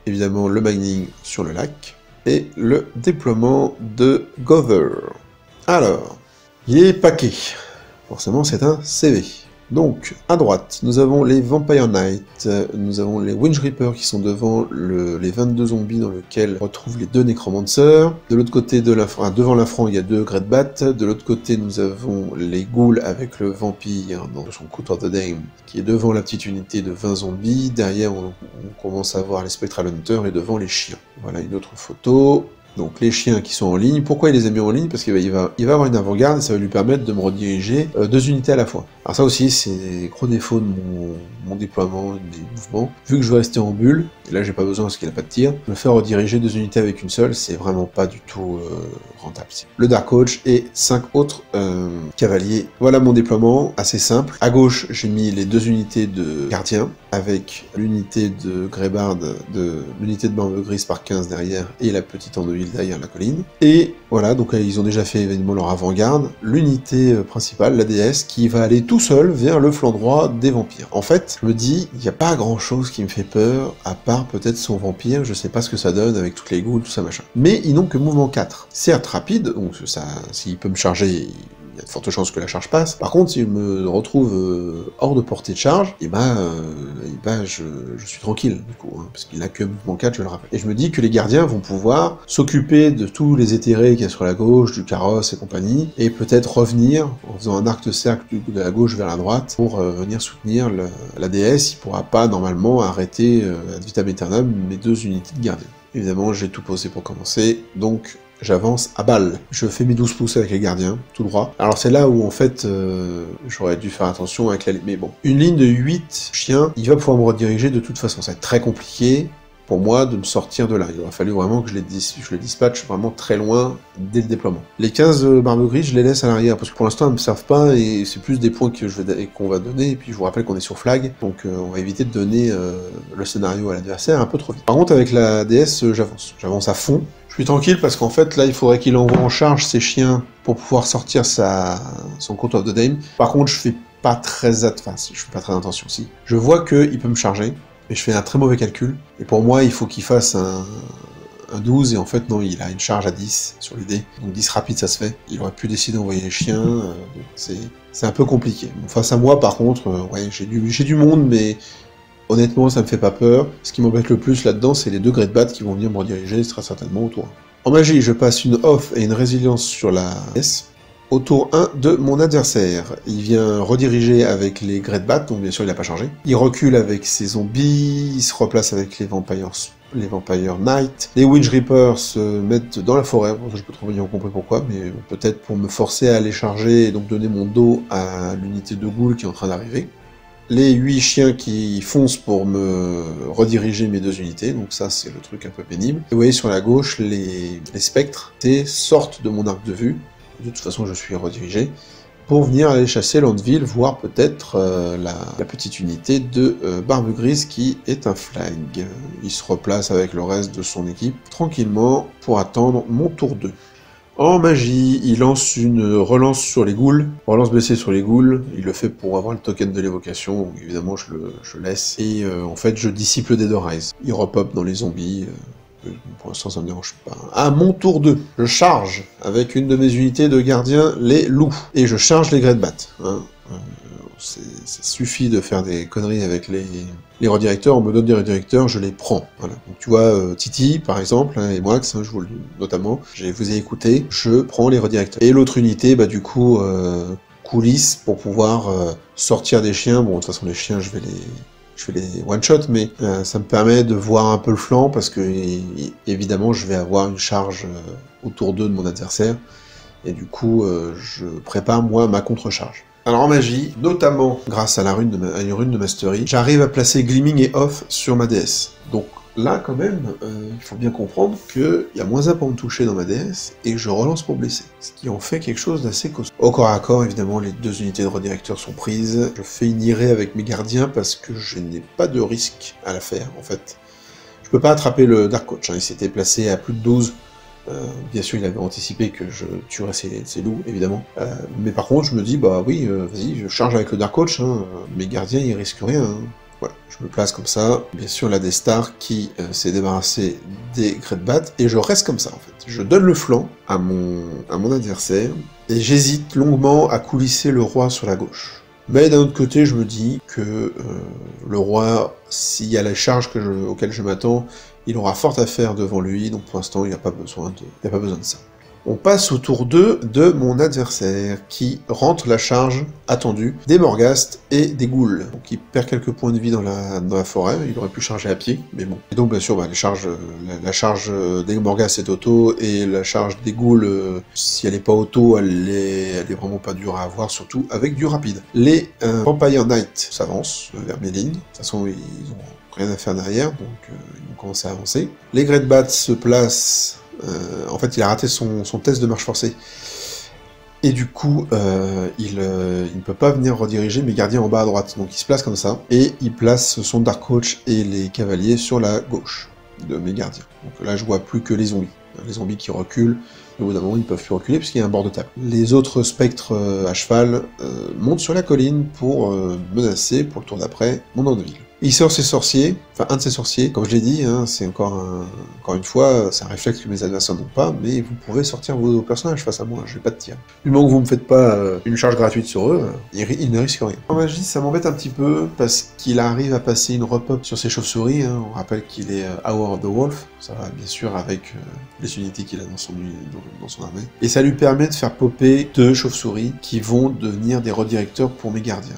Speaker 1: évidemment le mining sur le lac, et le déploiement de Gother. Alors, il est paquet. Forcément, c'est un CV. Donc, à droite, nous avons les Vampire Knight, nous avons les Winch Reapers qui sont devant les 22 zombies dans lesquels on retrouve les 2 Necromancers. De l'autre côté, devant l'affront, il y a 2 Great Bat. De l'autre côté, nous avons les Ghouls avec le Vampire dans son Court of the Dame qui est devant la petite unité de 20 zombies. Derrière, on commence à voir les Spectral Hunters et devant les chiens. Voilà une autre photo. Donc les chiens qui sont en ligne, pourquoi il les a mis en ligne? Parce qu'il va avoir une avant-garde et ça va lui permettre de me rediriger 2 unités à la fois. Alors ça aussi, c'est des gros défauts de mon déploiement, des mouvements. Vu que je veux rester en bulle, et là j'ai pas besoin parce qu'il a pas de tir, me faire rediriger 2 unités avec une seule, c'est vraiment pas du tout rentable. Le Dark Coach et 5 autres cavaliers. Voilà mon déploiement, assez simple. À gauche, j'ai mis les 2 unités de gardiens, avec l'unité de Greybard, l'unité de Barbe Grise par 15 derrière, et la petite Andeville derrière la colline. Et voilà, donc ils ont déjà fait évidemment leur avant-garde, l'unité principale, la déesse, qui va aller tout seul vers le flanc droit des vampires. En fait, je me dis, il n'y a pas grand-chose qui me fait peur, à part peut-être son vampire, je sais pas ce que ça donne avec toutes les ghouls, tout ça machin. Mais ils n'ont que mouvement 4. Certes rapide, donc ça, s'il peut me charger, il y a de fortes chances que la charge passe. Par contre, s'il me retrouve hors de portée de charge, et je suis tranquille, du coup, hein, parce qu'il a que mouvement 4, je le rappelle. Et je me dis que les gardiens vont pouvoir s'occuper de tous les éthérés qu'il y a sur la gauche, du carrosse et compagnie, et peut-être revenir, en faisant un arc de cercle de la gauche vers la droite, pour venir soutenir la déesse. Il pourra pas, normalement, arrêter ad vitam aeternam mes 2 unités de gardiens. Évidemment, j'ai tout posé pour commencer, donc j'avance à balle. Je fais mes 12 pouces avec les gardiens, tout droit. Alors c'est là où en fait, j'aurais dû faire attention avec la... Mais bon, une ligne de 8 chiens, il va pouvoir me rediriger de toute façon. Ça va être très compliqué pour moi de me sortir de là. Il aura fallu vraiment que je les dispatche vraiment très loin dès le déploiement. Les 15 barbes grises, je les laisse à l'arrière, parce que pour l'instant, elles ne me servent pas, et c'est plus des points qu'on va donner, et puis je vous rappelle qu'on est sur flag, donc on va éviter de donner le scénario à l'adversaire un peu trop vite. Par contre, avec la DS, j'avance à fond. Je suis tranquille parce qu'en fait, là, il faudrait qu'il envoie en charge ses chiens pour pouvoir sortir son Court of the Dame. Par contre, je fais pas très attention, si. Je vois qu'il peut me charger, mais je fais un très mauvais calcul. Et pour moi, il faut qu'il fasse un 12, et en fait, non, il a une charge à 10 sur les dés. Donc 10 rapide, ça se fait. Il aurait pu décider d'envoyer les chiens, donc c'est un peu compliqué. Bon, face à moi, par contre, ouais, j'ai du monde, mais... Honnêtement, ça me fait pas peur. Ce qui m'embête le plus là-dedans, c'est les 2 Great Bats qui vont venir me rediriger très certainement au tour 1. En magie, je passe une off et une résilience sur la S. Au tour 1 de mon adversaire. Il vient rediriger avec les Great Bats, donc bien sûr il n'a pas changé. Il recule avec ses zombies, il se replace avec les Vampire Knight. Les Winch Reapers se mettent dans la forêt, bon, je peux trop bien comprendre pourquoi, mais peut-être pour me forcer à les charger et donc donner mon dos à l'unité de Ghoul qui est en train d'arriver. Les 8 chiens qui foncent pour me rediriger mes 2 unités, donc ça c'est le truc un peu pénible. Et vous voyez sur la gauche, les spectres sortent de mon arc de vue, de toute façon je suis redirigé, pour venir aller chasser Landville, voire peut-être la petite unité de Barbe Grise qui est un flag. Il se replace avec le reste de son équipe, tranquillement, pour attendre mon tour 2. En magie, il lance une relance sur les ghouls, relance blessée sur les ghouls, il le fait pour avoir le token de l'évocation, donc évidemment je le laisse, et en fait je dissipe le Dead Rise. Il repop dans les zombies, pour l'instant ça me dérange pas. À mon tour 2, je charge avec une de mes unités de gardiens les loups, et je charge les Great Bats. Hein. ça suffit de faire des conneries avec les redirecteurs, on me donne des redirecteurs, je les prends. Voilà. Donc tu vois, Titi, par exemple, hein, et Moax, hein, je vous le notamment, je vous ai écouté, je prends les redirecteurs. Et l'autre unité, bah du coup, coulisse pour pouvoir sortir des chiens. Bon, de toute façon, les chiens, je vais les one-shot, mais ça me permet de voir un peu le flanc, parce que, évidemment, je vais avoir une charge autour d'eux de mon adversaire, et du coup, je prépare, moi, ma contre-charge. Alors en magie, notamment grâce à une rune de Mastery, j'arrive à placer Gleaming et Off sur ma DS. Donc là, quand même, il faut bien comprendre qu'il y a moins 1 pour me toucher dans ma DS, et je relance pour blesser. Ce qui en fait quelque chose d'assez costaud. Au corps à corps, évidemment, les 2 unités de redirecteur sont prises. Je fais une irée avec mes gardiens parce que je n'ai pas de risque à la faire, en fait. Je peux pas attraper le Dark Coach, hein, il s'était placé à plus de 12. Bien sûr, il avait anticipé que je tuerais ces loups, évidemment. Mais par contre, je me dis, bah oui, vas-y, je charge avec le Dark Coach, hein, mes gardiens, ils risquent rien. Hein. Voilà, je me place comme ça. Bien sûr, la D-Star qui s'est débarrassée des Great Bat, et je reste comme ça, en fait. Je donne le flanc à mon adversaire, et j'hésite longuement à coulisser le roi sur la gauche. Mais d'un autre côté, je me dis que le roi, s'il y a la charge auquel je m'attends, il aura fort à faire devant lui, donc pour l'instant, il n'y a pas besoin de ça. On passe au tour 2 de mon adversaire, qui rentre la charge attendue des Morghast et des ghouls. Donc il perd quelques points de vie dans la forêt, il aurait pu charger à pied, mais bon. Et donc bien sûr, bah, la charge des Morghast est auto, et la charge des ghouls, si elle n'est pas auto, elle est vraiment pas dure à avoir, surtout avec du rapide. Les Vampire Knight s'avancent vers mes lignes, de toute façon ils ont rien à faire derrière, donc ils vont commencer à avancer. Les Great Bats se placent... en fait, il a raté son test de marche forcée. Et du coup, il ne peut pas venir rediriger mes gardiens en bas à droite. Donc il se place comme ça, et il place son Dark Coach et les cavaliers sur la gauche de mes gardiens. Donc là, je vois plus que les zombies. Les zombies qui reculent, au bout d'un moment, ils peuvent plus reculer puisqu'il y a un bord de table. Les autres spectres à cheval montent sur la colline pour menacer, pour le tour d'après, mon Andeville. Il sort ses sorciers, enfin un de ses sorciers, comme je l'ai dit, hein, c'est encore une fois, c'est un réflexe que mes adversaires n'ont pas, mais vous pouvez sortir vos personnages face à moi, je vais pas de tir. Du moment que vous me faites pas une charge gratuite sur eux, ils ne risquent rien. En magie, ça m'embête un petit peu, parce qu'il arrive à passer une repop sur ses chauves-souris, hein. On rappelle qu'il est Hour of the Wolf, ça va bien sûr avec les unités qu'il a dans son armée, et ça lui permet de faire popper 2 chauves-souris qui vont devenir des redirecteurs pour mes gardiens.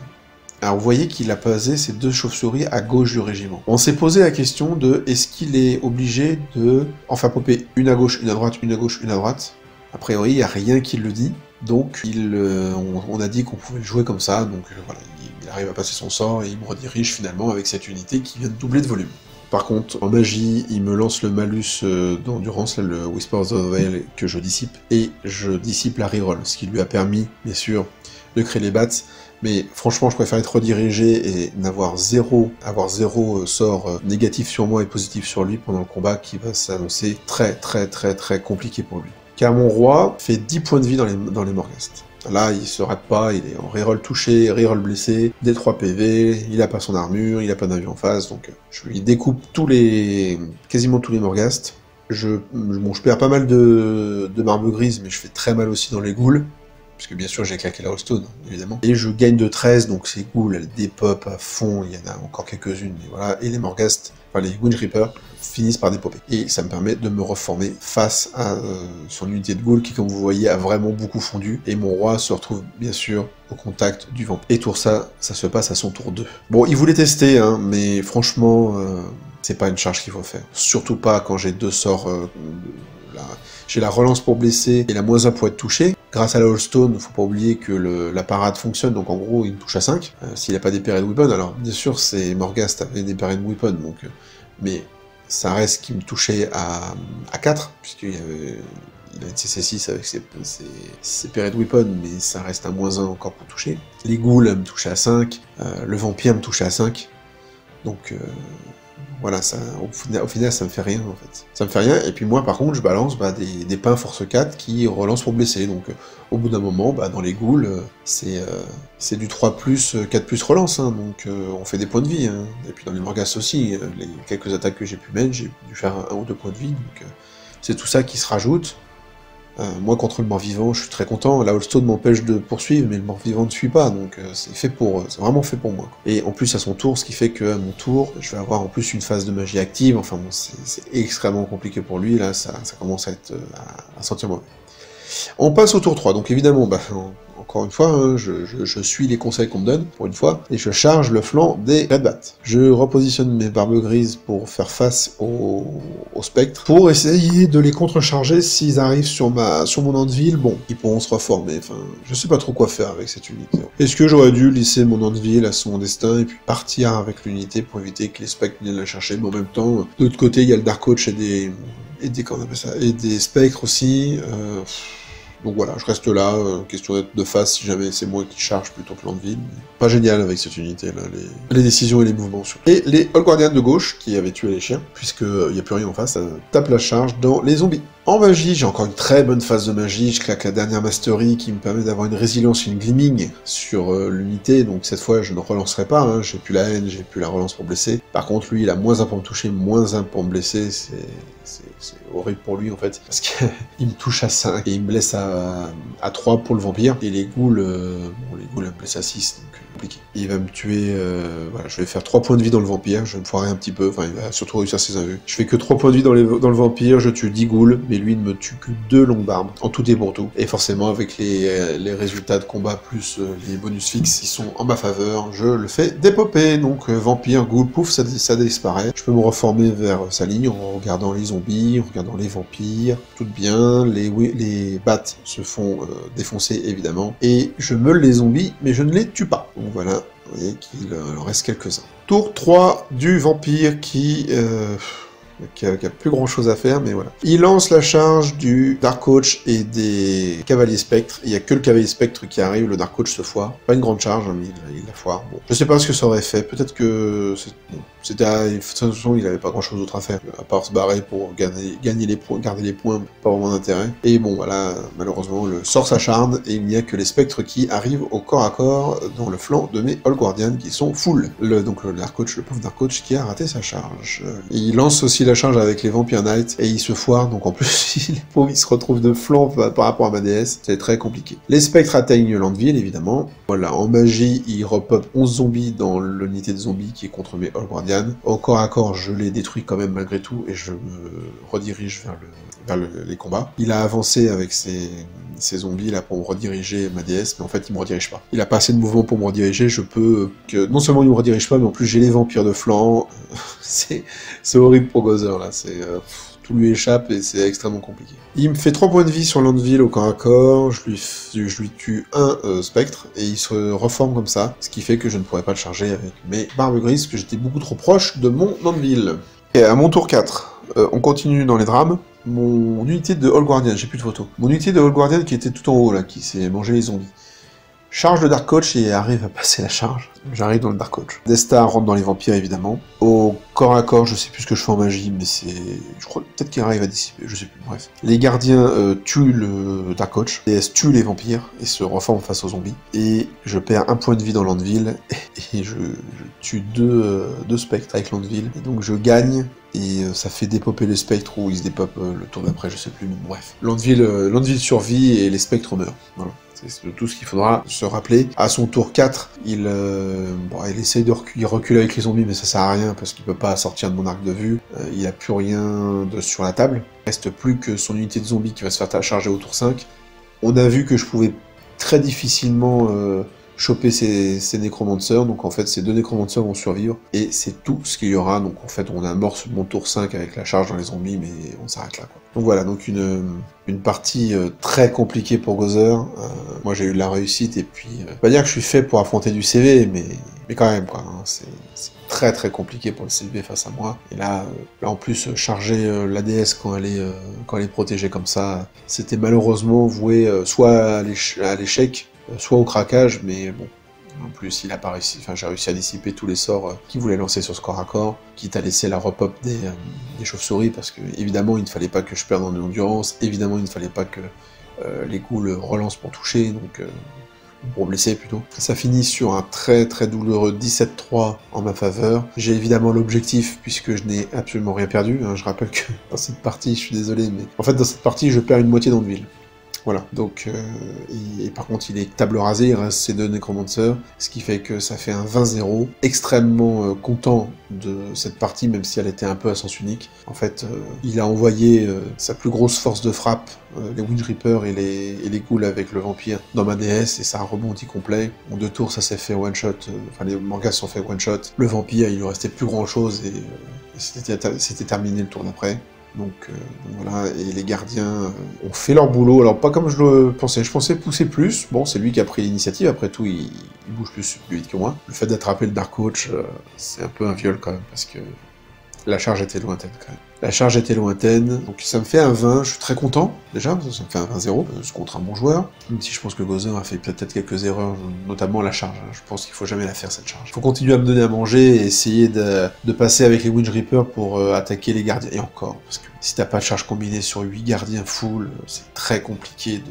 Speaker 1: Alors vous voyez qu'il a posé ces 2 chauves-souris à gauche du régiment. On s'est posé la question de est-ce qu'il est obligé de en faire popper une à gauche, une à droite, une à gauche, une à droite. A priori, il n'y a rien qui le dit, donc on a dit qu'on pouvait le jouer comme ça, donc voilà, il arrive à passer son sort et il me redirige finalement avec cette unité qui vient de doubler de volume. Par contre, en magie, il me lance le malus d'endurance, le Whisper of the Veil, que je dissipe, et je dissipe la reroll, ce qui lui a permis, bien sûr, de créer les bats, mais franchement, je préfère être redirigé et avoir zéro sort négatif sur moi et positif sur lui pendant le combat qui va s'annoncer très compliqué pour lui. Car mon roi fait 10 points de vie dans les Morghast. Là, il se rate pas, il est en reroll touché, reroll blessé, des 3 PV, il a pas son armure, il a pas d'avion en face, donc je lui découpe quasiment tous les Morghast. Je perds pas mal de marbre grise, mais je fais très mal aussi dans les ghouls, puisque bien sûr j'ai claqué la Holstone, évidemment. Et je gagne de 13, donc ces ghouls, elles dépopent à fond, il y en a encore quelques-unes, mais voilà, et les Morghast, enfin les Winch Reapers, finissent par dépopper. Et ça me permet de me reformer face à son unité de ghoul qui, comme vous voyez, a vraiment beaucoup fondu, et mon roi se retrouve bien sûr au contact du vampire. Et tour ça se passe à son tour 2. Bon, il voulait tester, hein, mais franchement, c'est pas une charge qu'il faut faire. Surtout pas quand j'ai 2 sorts... J'ai la relance pour blesser et la -1 pour être touché. Grâce à la Holstone, faut pas oublier que la parade fonctionne, donc en gros, il me touche à 5. S'il a pas des Parried Weapon, alors bien sûr, c'est Morghast avait des Parried Weapon, donc... mais ça reste qu'il me touchait à 4, puisqu'il avait... Il a une CC6 avec ses Parried Weapon, mais ça reste un -1 encore pour toucher. Les ghouls me touchaient à 5, le vampire me touchait à 5, donc... voilà, au final, ça me fait rien, en fait. Ça me fait rien, et puis moi, par contre, je balance des pains force 4 qui relancent pour blesser, donc au bout d'un moment, dans les ghouls, c'est du 3+, 4+ relance, hein, donc on fait des points de vie, hein. Et puis dans les Morghast aussi, les quelques attaques que j'ai pu mettre, j'ai dû faire 1 ou 2 points de vie, donc c'est tout ça qui se rajoute. Moi, contre le mort-vivant, je suis très content. La Holstone m'empêche de poursuivre, mais le mort-vivant ne suit pas, donc c'est vraiment fait pour moi, quoi. Et en plus, à son tour, ce qui fait qu'à mon tour, je vais avoir en plus une phase de magie active. Enfin bon, c'est extrêmement compliqué pour lui, là, ça commence à être à sentir mauvais. On passe au tour 3, donc évidemment, encore une fois, hein, je suis les conseils qu'on me donne, pour une fois, et je charge le flanc des Red Bat. Je repositionne mes barbes grises pour faire face aux spectres, pour essayer de les contrecharger s'ils arrivent sur mon Anvil. Bon, ils pourront se reformer, enfin, je sais pas trop quoi faire avec cette unité. Est-ce que j'aurais dû laisser mon Anvil à son destin, et puis partir avec l'unité pour éviter que les spectres viennent la chercher, mais en même temps, de l'autre côté, il y a le Dark Coach et des spectres aussi, donc voilà, je reste là, question d'être de face si jamais c'est moi qui charge plutôt que l'Anvil. Pas génial avec cette unité là, les décisions et les mouvements. Et les Old Guardians de gauche, qui avaient tué les chiens, puisqu'il n'y a plus rien en face, tape la charge dans les zombies. En magie, j'ai encore une très bonne phase de magie, je claque la dernière Mastery qui me permet d'avoir une résilience et une gleaming sur l'unité, donc cette fois je ne relancerai pas, hein, j'ai plus la haine, j'ai plus la relance pour blesser. Par contre lui il a moins 1 pour me toucher, moins 1 pour me blesser, c'est horrible pour lui en fait, parce qu'il me touche à 5 et il me blesse à 3 pour le vampire, et les ghouls, les ghouls me blessent à 6, donc compliqué. Il va me tuer, voilà, je vais faire 3 points de vie dans le vampire, je vais me foirer un petit peu, enfin il va surtout réussir ses invus. Je fais que 3 points de vie dans le vampire, je tue 10 ghouls, mais lui ne me tue que 2 longues barbes, en tout et pour tout. Et forcément avec les résultats de combat plus les bonus fixes qui sont en ma faveur, je le fais dépoper. Donc vampire, ghoul, pouf, ça disparaît. Je peux me reformer vers sa ligne en regardant les zombies, en regardant les vampires, tout bien, les bats se font défoncer évidemment, et je meule les zombies, mais je ne les tue pas. Donc voilà, vous voyez qu'il en reste quelques-uns. Tour 3 du vampire qui a plus grand chose à faire, mais voilà. Il lance la charge du Dark Coach et des Cavaliers Spectres. Il n'y a que le Cavalier Spectre qui arrive, le Dark Coach se foire. Pas une grande charge, hein, mais il la foire. Bon. Je sais pas ce que ça aurait fait, peut-être que de toute façon, il avait pas grand chose d'autre à faire, à part se barrer pour gagner les points, garder les points, pas vraiment d'intérêt. Et bon, voilà, malheureusement, le sort s'acharne, et il n'y a que les spectres qui arrivent au corps à corps dans le flanc de mes Old Guardians qui sont full. Donc le Dark Coach, le pauvre Dark Coach qui a raté sa charge. Et il lance aussi la charge avec les Vampire Knights, et il se foire, donc en plus, les pauvres, ils se retrouvent de flanc par rapport à ma déesse. C'est très compliqué. Les spectres atteignent l'Anvil, évidemment. Voilà, en magie, il repop 11 zombies dans l'unité de zombies qui est contre mes Old Guardians. Au corps à corps, je les détruis quand même malgré tout, et je me redirige vers les combats. Il a avancé avec ses zombies là pour me rediriger ma déesse, mais en fait il me redirige pas. Il a pas assez de mouvement pour me rediriger, non seulement il me redirige pas, mais en plus j'ai les vampires de flanc. c'est horrible pour Gozer là, tout lui échappe et c'est extrêmement compliqué. Il me fait 3 points de vie sur l'Anvil au corps à corps, je lui tue un spectre, et il se reforme comme ça, ce qui fait que je ne pourrais pas le charger avec mes barbes grises, parce que j'étais beaucoup trop proche de mon Anvil. Et à mon tour 4, on continue dans les drames. Mon unité de Old Guardian, j'ai plus de photos. Mon unité de Old Guardian qui était tout en haut là, qui s'est mangé les zombies. Charge le Dark Coach et arrive à passer la charge. J'arrive dans le Dark Coach. Destar rentre dans les vampires évidemment. Au corps à corps, je sais plus ce que je fais en magie, mais je crois peut-être qu'il arrive à dissiper, je sais plus, bref. Les gardiens tuent le Dark Coach, les DS tuent les vampires et se reforment face aux zombies. Et je perds 1 point de vie dans l'Anvil et je tue deux spectres avec l'Anvil. Et donc je gagne. Et ça fait dépoper les spectres, ou ils se dépopent le tour d'après, je sais plus, mais bref. L'Anvil survit et les spectres meurent. Voilà. C'est tout ce qu'il faudra se rappeler. À son tour 4, il essaye il recule avec les zombies, mais ça sert à rien parce qu'il peut pas sortir de mon arc de vue. Il a plus rien sur la table. Il reste plus que son unité de zombies qui va se faire charger au tour 5. On a vu que je pouvais très difficilement choper ces nécromancers, donc en fait ces 2 nécromancers vont survivre, et c'est tout ce qu'il y aura. Donc en fait on amorce mon tour 5 avec la charge dans les zombies, mais on s'arrête là, quoi. Donc voilà, donc une partie très compliquée pour Gozer. Moi j'ai eu de la réussite, et puis pas dire que je suis fait pour affronter du CV, mais quand même quoi, hein, c'est très très compliqué pour le CV face à moi. Et là en plus charger la DS quand elle est protégée comme ça, c'était malheureusement voué soit à l'échec, soit au craquage, mais bon, en plus il a pas réussi, enfin j'ai réussi à dissiper tous les sorts qu'il voulait lancer sur ce corps à corps, quitte à laisser la repop des chauves-souris, parce que évidemment il ne fallait pas que je perde en endurance, évidemment il ne fallait pas que les ghouls relancent pour toucher, donc pour blesser plutôt. Ça finit sur un très très douloureux 17-3 en ma faveur. J'ai évidemment l'objectif, puisque je n'ai absolument rien perdu, hein. Je rappelle que dans cette partie, je suis désolé, mais en fait dans cette partie je perds une moitié d'Anvil. Voilà, donc, et par contre il est table rasée, il reste ses 2 Necromancers, ce qui fait que ça fait un 20-0, extrêmement content de cette partie, même si elle était un peu à sens unique. En fait, il a envoyé sa plus grosse force de frappe, les Wind Reapers et les ghouls avec le vampire, dans ma DS, et ça a rebondi complet. En 2 tours, ça s'est fait one-shot, enfin les mangas se sont fait one-shot. Le vampire, il lui restait plus grand-chose, et c'était terminé le tour d'après. Donc voilà, et les gardiens ont fait leur boulot, alors pas comme je le pensais, je pensais pousser plus, bon c'est lui qui a pris l'initiative, après tout il bouge plus vite que moi. Le fait d'attraper le Dark Coach, c'est un peu un viol quand même, parce que la charge était lointaine quand même. La charge était lointaine, donc ça me fait un 20, je suis très content, déjà, ça me fait un 20-0, contre un bon joueur, même si je pense que Gozer a fait peut-être quelques erreurs, notamment la charge, je pense qu'il faut jamais la faire cette charge. Il faut continuer à me donner à manger et essayer de passer avec les Wind Reapers pour attaquer les gardiens, et encore, parce que si t'as pas de charge combinée sur 8 gardiens full, c'est très compliqué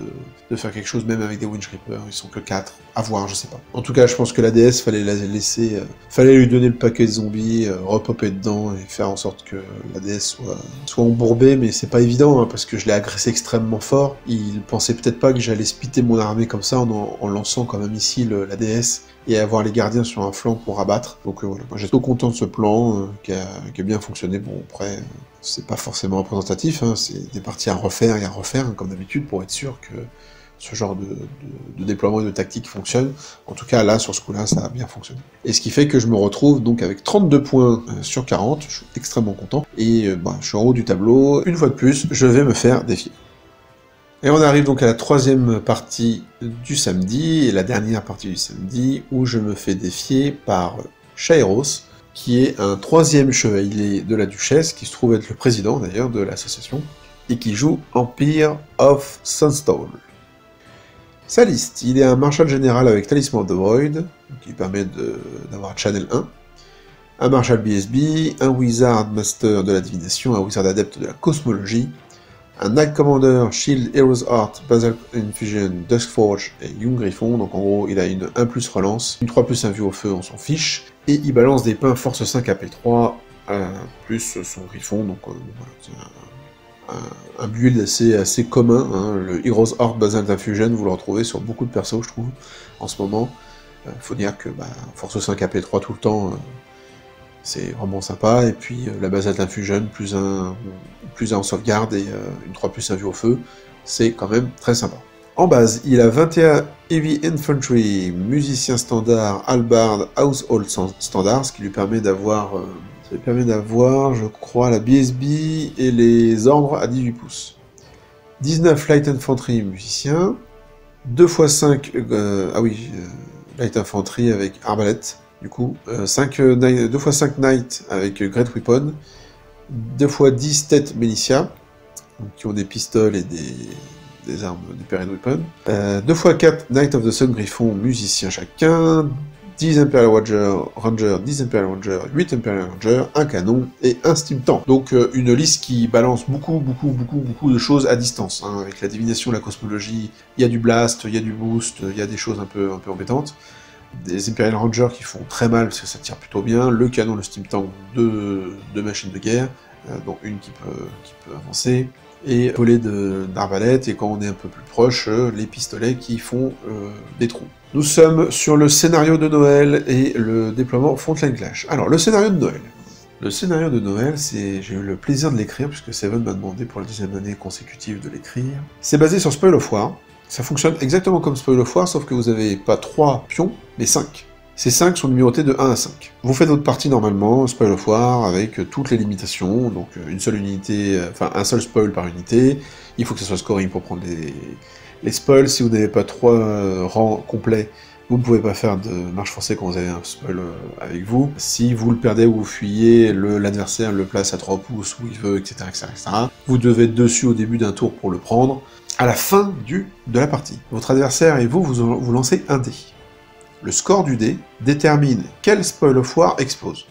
Speaker 1: de faire quelque chose, même avec des Wind Reapers, ils sont que 4, à voir, je sais pas. En tout cas, je pense que la DS, fallait la laisser, fallait lui donner le paquet de zombies, repopper dedans, et faire en sorte que la DS soit embourbée, mais c'est pas évident, hein, parce que je l'ai agressé extrêmement fort. Il pensait peut-être pas que j'allais splitter mon armée comme ça en lançant comme un missile la DS, et avoir les gardiens sur un flanc pour abattre. Donc voilà, moi j'étais content de ce plan, qui a bien fonctionné. Bon, après, c'est pas forcément représentatif, hein, c'est des parties à refaire et à refaire, hein, comme d'habitude, pour être sûr que ce genre de déploiement et de tactique fonctionne. En tout cas, là, sur ce coup-là, ça a bien fonctionné. Et ce qui fait que je me retrouve donc avec 32 points sur 40, je suis extrêmement content, et je suis en haut du tableau. Une fois de plus, je vais me faire défier. Et on arrive donc à la 3e partie du samedi, et la dernière partie du samedi, où je me fais défier par Chaeros, qui est un 3e chevalier de la Duchesse, qui se trouve être le président d'ailleurs de l'association, et qui joue Empire of Sunstone. Sa liste, il est un Marshal Général avec Talisman of the Void, qui permet d'avoir Channel 1, un Marshal BSB, un Wizard Master de la Divination, un Wizard Adepte de la Cosmologie, un Knight Commander, Shield, Hero's Heart, Basalt Infusion, Duskforge et Young Griffon, donc en gros il a une 1+ relance, une 3+ un vue au feu, on s'en fiche, et il balance des pains Force 5 AP3, plus son Griffon, donc voilà, c'est un build assez commun, hein. Le Hero's Heart Basalt Infusion, vous le retrouvez sur beaucoup de persos, je trouve, en ce moment. Faut dire que Force 5 AP3 tout le temps, c'est vraiment sympa, et puis la Basalt Infusion, plus un en sauvegarde et une 3+ un vue au feu, c'est quand même très sympa. En base, il a 21 Heavy Infantry, musicien standard, halberd, household standard, ce qui lui permet d'avoir, je crois, la BSB et les ordres à 18 pouces. 19 Light Infantry, musicien, 2x5, Light Infantry avec arbalète, du coup, 2x5 Knight avec Great Weapon, 2x10 têtes Militia, qui ont des pistoles et des armes d'Hyperion Weapon, 2x4 Knight of the Sun Griffon, musicien chacun, 10 Imperial Ranger, 10 Imperial Ranger, 8 Imperial Ranger, un canon et un Steam Tank. Donc une liste qui balance beaucoup de choses à distance, hein. Avec la divination, la cosmologie, il y a du blast, il y a du boost, il y a des choses un peu embêtantes. Des Imperial Rangers qui font très mal parce que ça tire plutôt bien, le canon, le Steam Tank, deux machines de guerre, dont une qui peut avancer, et volée d'arbalète, et quand on est un peu plus proche, les pistolets qui font des trous. Nous sommes sur le scénario de Noël et le déploiement Frontline Clash. Alors, le scénario de Noël. Le scénario de Noël, j'ai eu le plaisir de l'écrire, puisque Seven m'a demandé pour la 10e année consécutive de l'écrire. C'est basé sur Spoil of War. Ça fonctionne exactement comme Spoil of War, sauf que vous avez pas 3 pions, mais 5. Ces 5 sont numérotés de 1 à 5. Vous faites votre partie normalement, Spoil of War, avec toutes les limitations, donc une seule unité, enfin un seul spoil par unité, il faut que ça soit scoring pour prendre les spoils. Si vous n'avez pas 3 rangs complets, vous ne pouvez pas faire de marche forcée quand vous avez un spoil avec vous. Si vous le perdez ou vous fuyez, l'adversaire le place à 3 pouces où il veut, etc., etc., etc. Vous devez être dessus au début d'un tour pour le prendre. À la fin de la partie, votre adversaire et vous lancez un dé. Le score du dé détermine quel Spoil of War explose,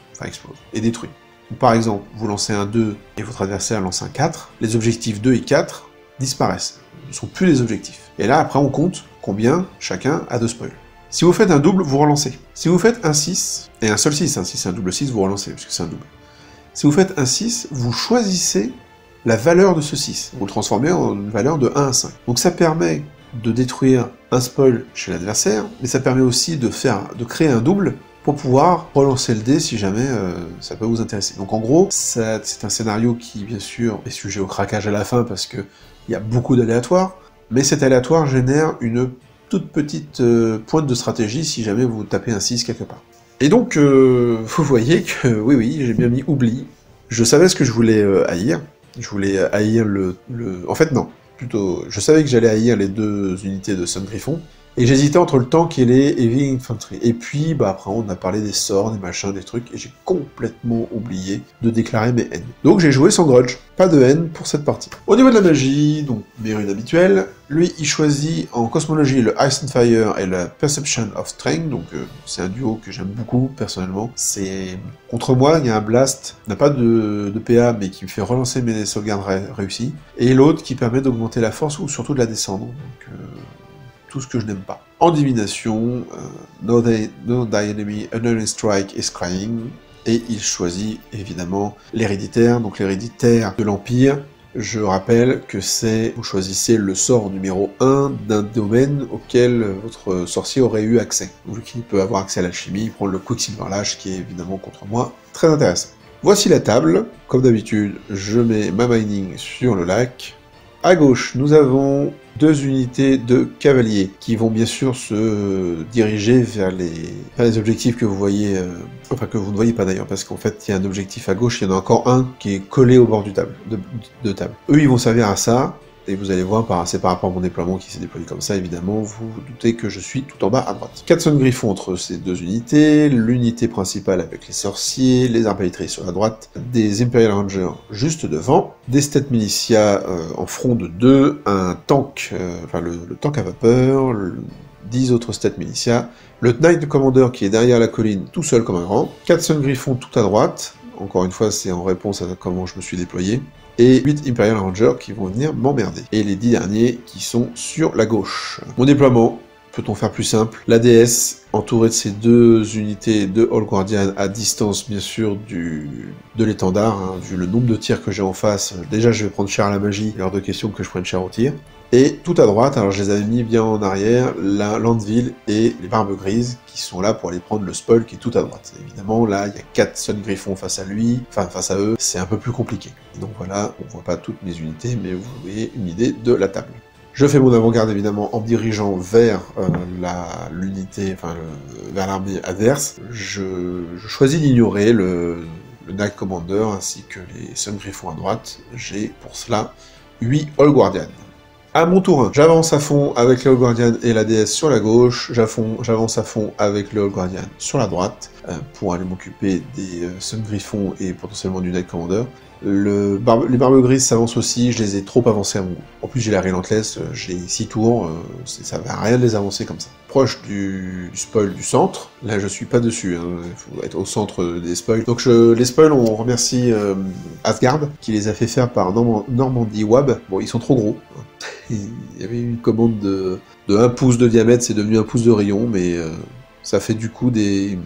Speaker 1: et détruit. Donc, par exemple, vous lancez un 2 et votre adversaire lance un 4, les objectifs 2 et 4 disparaissent, ne sont plus les objectifs. Et là, après, on compte combien chacun a de spoil. Si vous faites un double, vous relancez. Si vous faites un 6, et un seul 6, si c'est un double 6, vous relancez, puisque c'est un double. Si vous faites un 6, vous choisissez la valeur de ce 6. Vous le transformez en une valeur de 1 à 5. Donc ça permet de détruire un spoil chez l'adversaire, mais ça permet aussi de créer un double pour pouvoir relancer le dé si jamais ça peut vous intéresser. Donc en gros, c'est un scénario qui, bien sûr, est sujet au craquage à la fin parce qu'il y a beaucoup d'aléatoires, mais cet aléatoire génère une toute petite pointe de stratégie si jamais vous tapez un 6 quelque part. Et donc, vous voyez que, oui, j'ai bien mis oubli. Je savais ce que je voulais haïr. Je voulais haïr En fait, non. Plutôt, je savais que j'allais haïr les 2 unités de Sun Griffon, et j'hésitais entre le tank et les Heavy Infantry. Et puis, après, on a parlé des sorts, des machins, des trucs, et j'ai complètement oublié de déclarer mes haines. Donc j'ai joué sans grudge. Pas de haine pour cette partie. Au niveau de la magie, donc mes runes habituelles, lui, il choisit en cosmologie le Ice and Fire et la Perception of Strength, donc c'est un duo que j'aime beaucoup, personnellement. C'est... Contre moi, il y a un Blast, n'a pas de PA, mais qui me fait relancer mes sauvegardes réussies, et l'autre qui permet d'augmenter la force, ou surtout de la descendre, donc... tout ce que je n'aime pas. En divination, no die enemy, unerring strike et scrying, et il choisit évidemment l'héréditaire, donc l'héréditaire de l'Empire. Je rappelle que vous choisissez le sort numéro 1 d'un domaine auquel votre sorcier aurait eu accès. Vu qu'il peut avoir accès à l'alchimie, il prend le Quicksilver Lash qui est évidemment contre moi, très intéressant. Voici la table, comme d'habitude, je mets ma mining sur le lac. À gauche, nous avons 2 unités de cavaliers qui vont bien sûr se diriger vers les objectifs que vous voyez, enfin que vous ne voyez pas d'ailleurs, parce qu'en fait il y a un objectif à gauche, il y en a encore un qui est collé au bord de table. Eux ils vont servir à ça, et vous allez voir, c'est par rapport à mon déploiement qui s'est déployé comme ça, évidemment, vous vous doutez que je suis tout en bas à droite. 4 Sun Griffon entre ces 2 unités, l'unité principale avec les sorciers, les arbalétriers sur la droite, des Imperial Rangers juste devant, des State Militia en front de 2, un tank, le tank à vapeur, 10 autres State Militia, le Knight Commander qui est derrière la colline tout seul comme un grand, 4 Sun Griffon tout à droite, encore une fois c'est en réponse à comment je me suis déployé, et 8 Imperial Rangers qui vont venir m'emmerder. Et les 10 derniers qui sont sur la gauche. Mon déploiement, peut-on faire plus simple? La DS, entourée de ces 2 unités de All Guardian à distance, bien sûr, de l'étendard, hein, vu le nombre de tirs que j'ai en face. Déjà, je vais prendre cher à la magie, il est hors de question que je prenne cher au tir. Et tout à droite, alors je les avais mis bien en arrière, la Landville et les Barbes Grises, qui sont là pour aller prendre le spoil qui est tout à droite. Évidemment, là, il y a 4 Sun Griffon face à eux, c'est un peu plus compliqué. Donc voilà, on voit pas toutes mes unités, mais vous voyez une idée de la table. Je fais mon avant-garde évidemment en me dirigeant vers vers l'armée adverse. Je choisis d'ignorer le Knight Commander ainsi que les Sun Griffon à droite. J'ai pour cela 8 All Guardian. À mon tour 1, j'avance à fond avec les All Guardian et la DS sur la gauche, j'avance à fond avec le All Guardian sur la droite, pour aller m'occuper des Sun Griffon et potentiellement du Knight Commander. Les Barbes Grises s'avancent aussi, je les ai trop avancés à mon goût. En plus j'ai la Relentless, j'ai 6 tours, ça va rien de les avancer comme ça. Proche du spoil du centre, là je suis pas dessus, il faut être au centre des spoils. Donc les spoils, on remercie Asgard, qui les a fait faire par Normandy Wab. Bon, ils sont trop gros. Il y avait une commande de 1 pouce de diamètre, c'est devenu 1 pouce de rayon, mais ça fait du coup des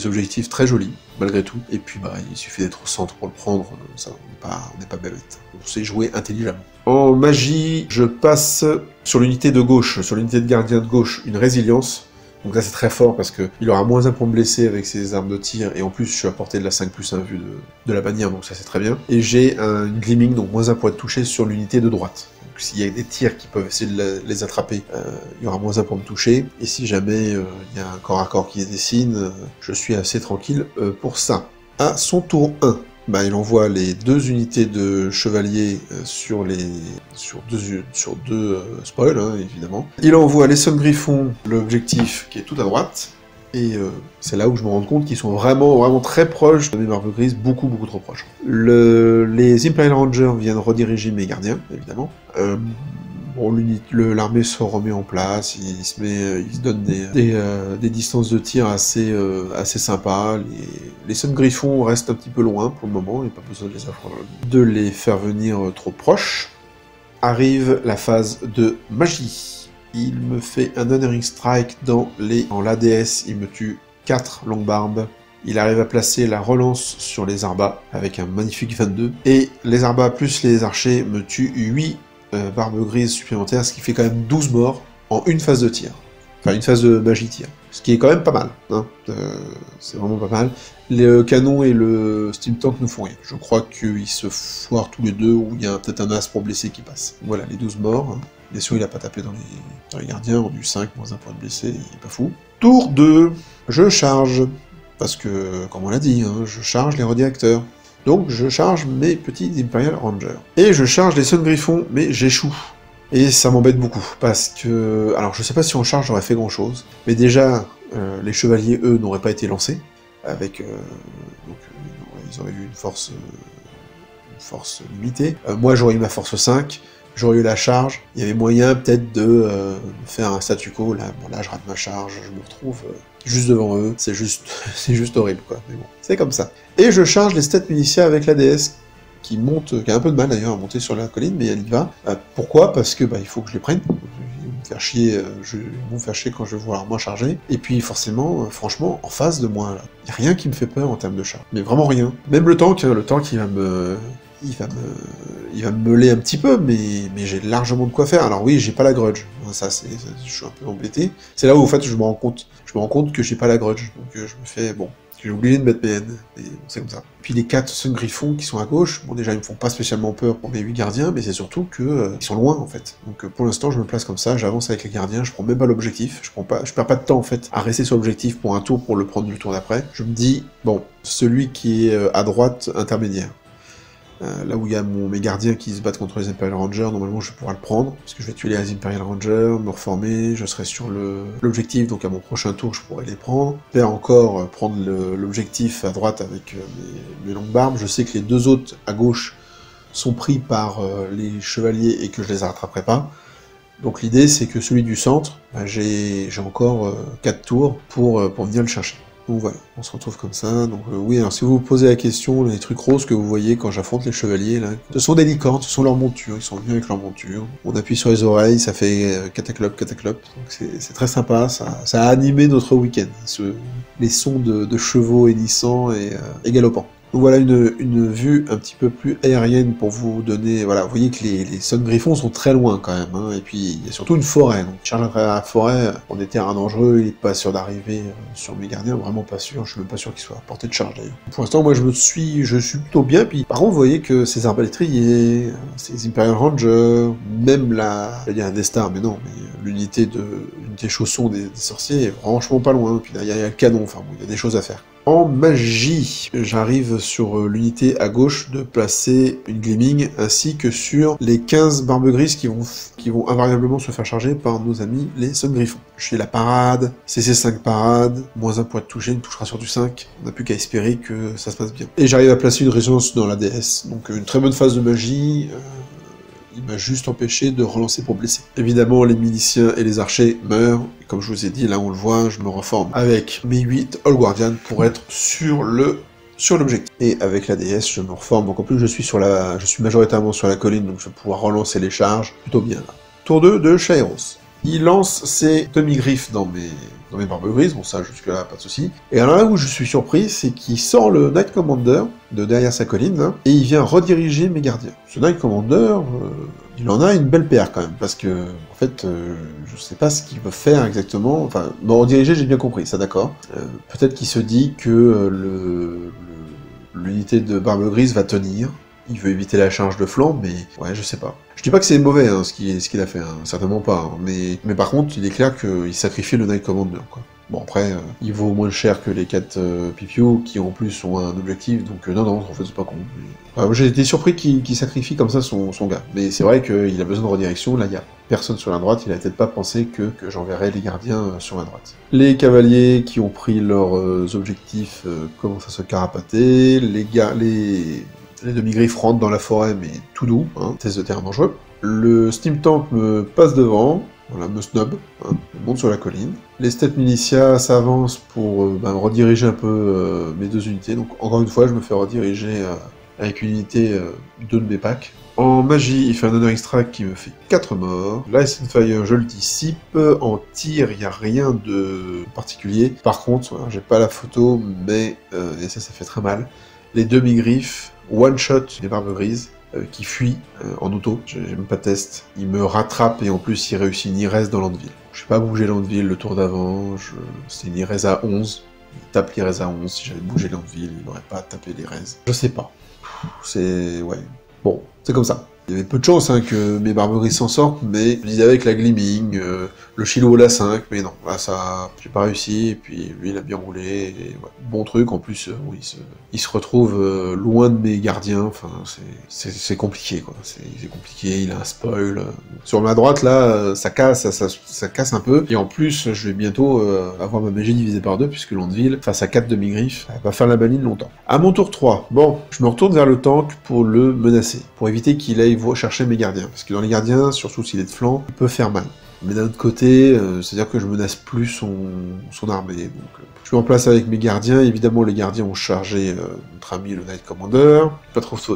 Speaker 1: objectifs très jolis, malgré tout. Et puis il suffit d'être au centre pour le prendre, ça, on n'est pas bête. On sait jouer intelligemment. En magie, je passe sur l'unité de gauche, sur l'unité de gardien de gauche, une résilience. Donc là c'est très fort parce qu'il aura moins 1 pour me blesser avec ses armes de tir, et en plus je suis à portée de la 5+1 vue de la bannière, donc ça c'est très bien. Et j'ai une Gleaming, donc moins 1 pour être touché sur l'unité de droite. Donc s'il y a des tirs qui peuvent essayer de les attraper, il y aura moins 1 pour me toucher, et si jamais il y a un corps à corps qui se dessine, je suis assez tranquille pour ça. À son tour 1, il envoie les 2 unités de chevaliers sur deux spoils, évidemment. Il envoie les Sun Griffon, l'objectif qui est tout à droite, et c'est là où je me rends compte qu'ils sont vraiment très proches de mes Barbes Grises, beaucoup trop proches. Les Imperial Rangers viennent rediriger mes gardiens, évidemment. L'armée se remet en place, il se donne des distances de tir assez sympas. Les Sun Griffon restent un petit peu loin pour le moment, il n'y a pas besoin de les faire venir trop proches. Arrive la phase de magie. Il me fait un Unerring Strike en l'ADS, il me tue 4 Longbarbes Il arrive à placer la relance sur les Arbas, avec un magnifique 22. Et les Arbas plus les archers me tuent 8 barbes grises supplémentaires, ce qui fait quand même 12 morts en une phase de tir. Enfin, une phase de magie tir. Ce qui est quand même pas mal. Hein. C'est vraiment pas mal. Les canons et le steam tank ne font rien. Je crois qu'ils se foirent tous les deux, ou il y a peut-être un as pour blessé qui passe. Voilà, les 12 morts. Hein. Bien sûr, il a pas tapé dans les gardiens, on a eu 5, moins 1 point de blessé, il est pas fou. Tour 2, je charge. Parce que, comme on l'a dit, hein, je charge les redirecteurs. Donc je charge mes petits Imperial Rangers. Et je charge les Sun Griffons, mais j'échoue. Et ça m'embête beaucoup, parce que... Alors je sais pas si en charge j'aurais fait grand chose, mais déjà, les chevaliers, eux, n'auraient pas été lancés, avec... donc ils auraient eu une force limitée. Moi j'aurais eu ma force 5, j'aurais eu la charge, il y avait moyen peut-être de faire un statu quo, là, bon, là je rate ma charge, je me retrouve juste devant eux, c'est juste horrible quoi, mais bon, c'est comme ça. Et je charge les stats militia avec la DS, qui a un peu de mal d'ailleurs à monter sur la colline, mais elle y va. Pourquoi? Parce que il faut que je les prenne. Ils vont me faire chier, quand je vais voir moi charger. Et puis forcément, franchement, en face de moi, il n'y a rien qui me fait peur en termes de charge. Mais vraiment rien. Même le tank il va me meuler un petit peu, mais j'ai largement de quoi faire. Alors oui, j'ai pas la grudge. Ça, je suis un peu embêté. C'est là où en fait je me rends compte que j'ai pas la grudge. Donc je me fais bon. J'ai oublié de mettre PN, et c'est comme ça. Puis les 4 Sun Griffons qui sont à gauche, bon déjà ils me font pas spécialement peur pour mes 8 gardiens, mais c'est surtout que ils sont loin en fait. Donc pour l'instant je me place comme ça, j'avance avec les gardiens, je prends même pas l'objectif, je perds pas de temps en fait à rester sur l'objectif pour un tour pour le prendre le tour d'après. Je me dis, bon, celui qui est à droite intermédiaire. Là où il y a mes gardiens qui se battent contre les Imperial Rangers, normalement je pourrai le prendre, parce que je vais tuer les Imperial Rangers, me reformer, je serai sur l'objectif, donc à mon prochain tour je pourrai les prendre. Faire encore prendre l'objectif à droite avec mes longues barbes, je sais que les 2 autres à gauche sont pris par les chevaliers et que je les rattraperai pas. Donc l'idée c'est que celui du centre, j'ai encore 4 tours pour venir le chercher. Donc voilà, on se retrouve comme ça. Donc oui, alors si vous vous posez la question, les trucs roses que vous voyez quand j'affronte les chevaliers, là, ce sont des licornes, ce sont leurs montures, ils sont venus avec leurs montures. On appuie sur les oreilles, ça fait cataclop, cataclop. Donc c'est très sympa, ça a animé notre week-end, les sons de chevaux hennissants et galopants. Donc voilà une vue un petit peu plus aérienne pour vous donner... Voilà, vous voyez que les Sun Griffons sont très loin quand même, hein, et puis il y a surtout une forêt, donc charge à la forêt, on est terrain dangereux, il est pas sûr d'arriver sur mes gardiens, vraiment pas sûr, je suis même pas sûr qu'il soit à portée de charge d'ailleurs. Pour l'instant, moi je suis plutôt bien, puis par contre vous voyez que ces arbalétriers, ces Imperial Rangers, même j'allais dire des stars, mais non, mais l'unité chausson des sorciers est franchement pas loin, puis derrière il y a le canon, enfin bon, il y a des choses à faire. En magie, j'arrive sur l'unité à gauche de placer une Gleaming, ainsi que sur les 15 barbes grises qui vont invariablement se faire charger par nos amis les Sun Griffons. Je fais la parade, CC5 parade, moins 1 point de toucher, il touchera sur du 5, on n'a plus qu'à espérer que ça se passe bien. Et j'arrive à placer une résonance dans la DS, donc une très bonne phase de magie, il m'a juste empêché de relancer pour blesser. Évidemment, les miliciens et les archers meurent, et comme je vous ai dit, là on le voit, je me reforme avec mes 8 All Guardians pour être sur l'objectif. Et avec la DS, je me reforme, donc en plus je suis majoritairement sur la colline, donc je vais pouvoir relancer les charges, plutôt bien là. Tour 2 de Chaeros. Il lance ses demi-griffes dans mes barbes grises, bon ça jusque-là pas de souci. Et alors là où je suis surpris, c'est qu'il sort le Knight Commander de derrière sa colline, là, et il vient rediriger mes gardiens. Ce Knight Commander, il en a une belle paire quand même, parce que en fait, je sais pas ce qu'il veut faire exactement, enfin, me rediriger j'ai bien compris, ça d'accord. Peut-être qu'il se dit que l'unité de barbe grise va tenir, il veut éviter la charge de flanc, mais ouais, je sais pas. Je dis pas que c'est mauvais hein, ce qu'il a fait, hein, certainement pas, hein, mais par contre, il est clair qu'il sacrifie le Knight Commander, quoi. Bon après, il vaut moins cher que les 4 Pipiou, qui en plus ont un objectif, donc non, en fait c'est pas con. J'ai été surpris qu'il sacrifie comme ça son gars, mais c'est vrai qu'il a besoin de redirection, là il y a personne sur la droite, il a peut-être pas pensé que j'enverrais les gardiens sur la droite. Les cavaliers qui ont pris leurs objectifs commencent à se carapater, les demi-griffes rentrent dans la forêt, mais tout doux, hein, test de terrain dangereux. Le steam tank me passe devant, voilà, me snob, hein, monte sur la colline. Les steppes militia s'avancent pour rediriger un peu mes 2 unités, donc encore une fois, je me fais rediriger avec une unité 2 de mes packs. En magie, il fait un Honoring Strike qui me fait 4 morts. L'ice and Fire, je le dissipe. En tir, il n'y a rien de particulier. Par contre, j'ai pas la photo, mais et ça fait très mal. Les demi-griffes, one-shot les barbes grises, qui fuient en auto. J'ai même pas de test. Il me rattrape et en plus, il réussit une Irez dans l'Andeville. Je n'ai pas bougé l'Andeville le tour d'avant. C'est une Irez à 11. Il tape l'Irez à 11. Si j'avais bougé l'Andeville, il n'aurait pas tapé l'Irez. Je sais pas. C'est... ouais. Bon, c'est comme ça. Il y avait peu de chance que mes barberies s'en sortent, mais je disais avec la Gleaming, le Shiloh la 5, mais non, là ça, j'ai pas réussi, et puis lui il a bien roulé, et ouais. Bon truc, en plus, oui, il se retrouve loin de mes gardiens, enfin, c'est compliqué, quoi, c'est compliqué, il a un spoil. Sur ma droite, là, ça casse un peu, et en plus, je vais bientôt avoir ma magie divisée par 2, puisque Landeville, face à 4 demi-griffes, elle va faire la baline longtemps. À mon tour 3, bon, je me retourne vers le tank pour le menacer, pour éviter qu'il aille chercher mes gardiens, parce que dans les gardiens, surtout s'il est de flanc, il peut faire mal. Mais d'un autre côté, c'est-à-dire que je menace plus son armée. Donc, je suis en place avec mes gardiens. Évidemment, les gardiens ont chargé notre ami le Knight Commander.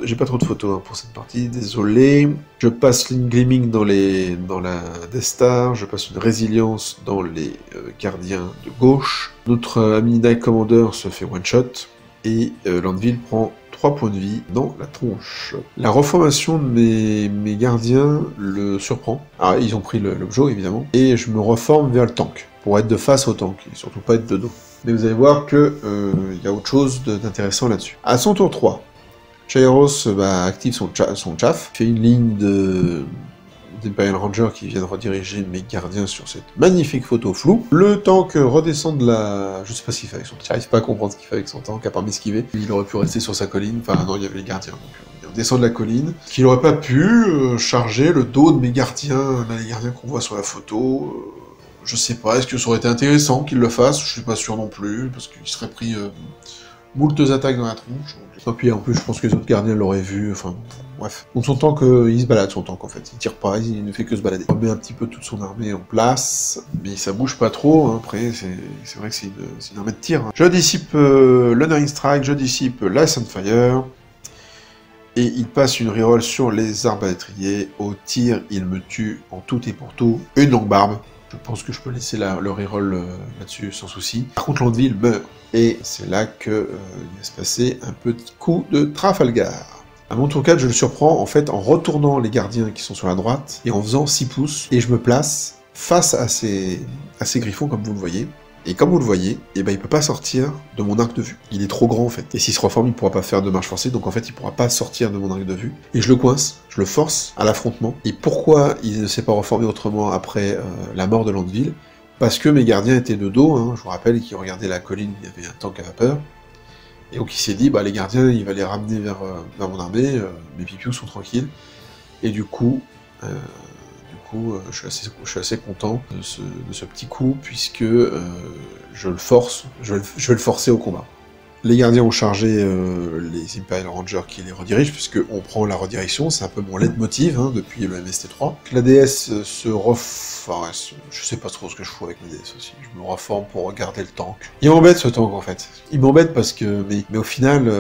Speaker 1: J'ai pas trop de photos pour cette partie, désolé. Je passe une Gleaming dans la Death Star. Je passe une Résilience dans les gardiens de gauche. Notre ami Knight Commander se fait one-shot. Et Landeville prend 3 points de vie dans la tronche. La reformation de mes gardiens le surprend. Alors, ils ont pris l'objet, évidemment. Et je me reforme vers le tank, pour être de face au tank, et surtout pas être de dos. Mais vous allez voir que y a autre chose d'intéressant là-dessus. À son tour 3, Chairos active son chaff, fait une ligne d'Imperial Ranger qui vient de rediriger mes gardiens sur cette magnifique photo floue. Le tank redescend de la... je sais pas ce qu'il fait avec son tank. J'arrive pas à comprendre ce qu'il fait avec son tank, à part m'esquiver. Il aurait pu rester sur sa colline. Enfin, non, il y avait les gardiens. Donc, il redescend de la colline. Qu'il aurait pas pu charger le dos de mes gardiens, les gardiens qu'on voit sur la photo. Je sais pas, est-ce que ça aurait été intéressant qu'il le fasse? Je suis pas sûr non plus, parce qu'il serait pris moultes attaques dans la tronche. Et puis en plus, je pense que les autres gardiens l'auraient vu, enfin... bref. Donc son tank, il se balade son tank en fait, il tire pas, il ne fait que se balader. Il remet un petit peu toute son armée en place, mais ça bouge pas trop, hein. Après c'est vrai que c'est une armée de tir. Hein. Je dissipe l'Honoring Strike, je dissipe l'Ice and Fire, et il passe une reroll sur les arbalétriers. Au tir, il me tue en tout et pour tout une longue barbe. Je pense que je peux laisser le reroll là-dessus sans souci. Par contre, Landeville meurt, et c'est là que il va se passer un petit coup de Trafalgar. À mon tour 4, je le surprends en fait en retournant les gardiens qui sont sur la droite et en faisant 6 pouces, et je me place face à ces griffons comme vous le voyez. Et comme vous le voyez, il peut pas sortir de mon arc de vue. Il est trop grand en fait. Et s'il se reforme, il pourra pas faire de marche forcée, donc en fait il pourra pas sortir de mon arc de vue. Et je le coince, je le force à l'affrontement. Et pourquoi il ne s'est pas reformé autrement après la mort de Landeville? Parce que mes gardiens étaient de dos, hein. Je vous rappelle qu'ils regardaient la colline, il y avait un tank à vapeur. Et donc il s'est dit, les gardiens, il va les ramener vers mon armée, mes pipious sont tranquilles. Et du coup, je suis assez content de ce petit coup, puisque je le force, je vais le forcer au combat. Les gardiens ont chargé les Imperial Rangers qui les redirigent, puisque on prend la redirection, c'est un peu mon leitmotiv depuis le MST3. La DS enfin, je sais pas trop ce que je fous avec la DS aussi, je me reforme pour regarder le tank. Il m'embête ce tank en fait, il m'embête parce que, mais au final,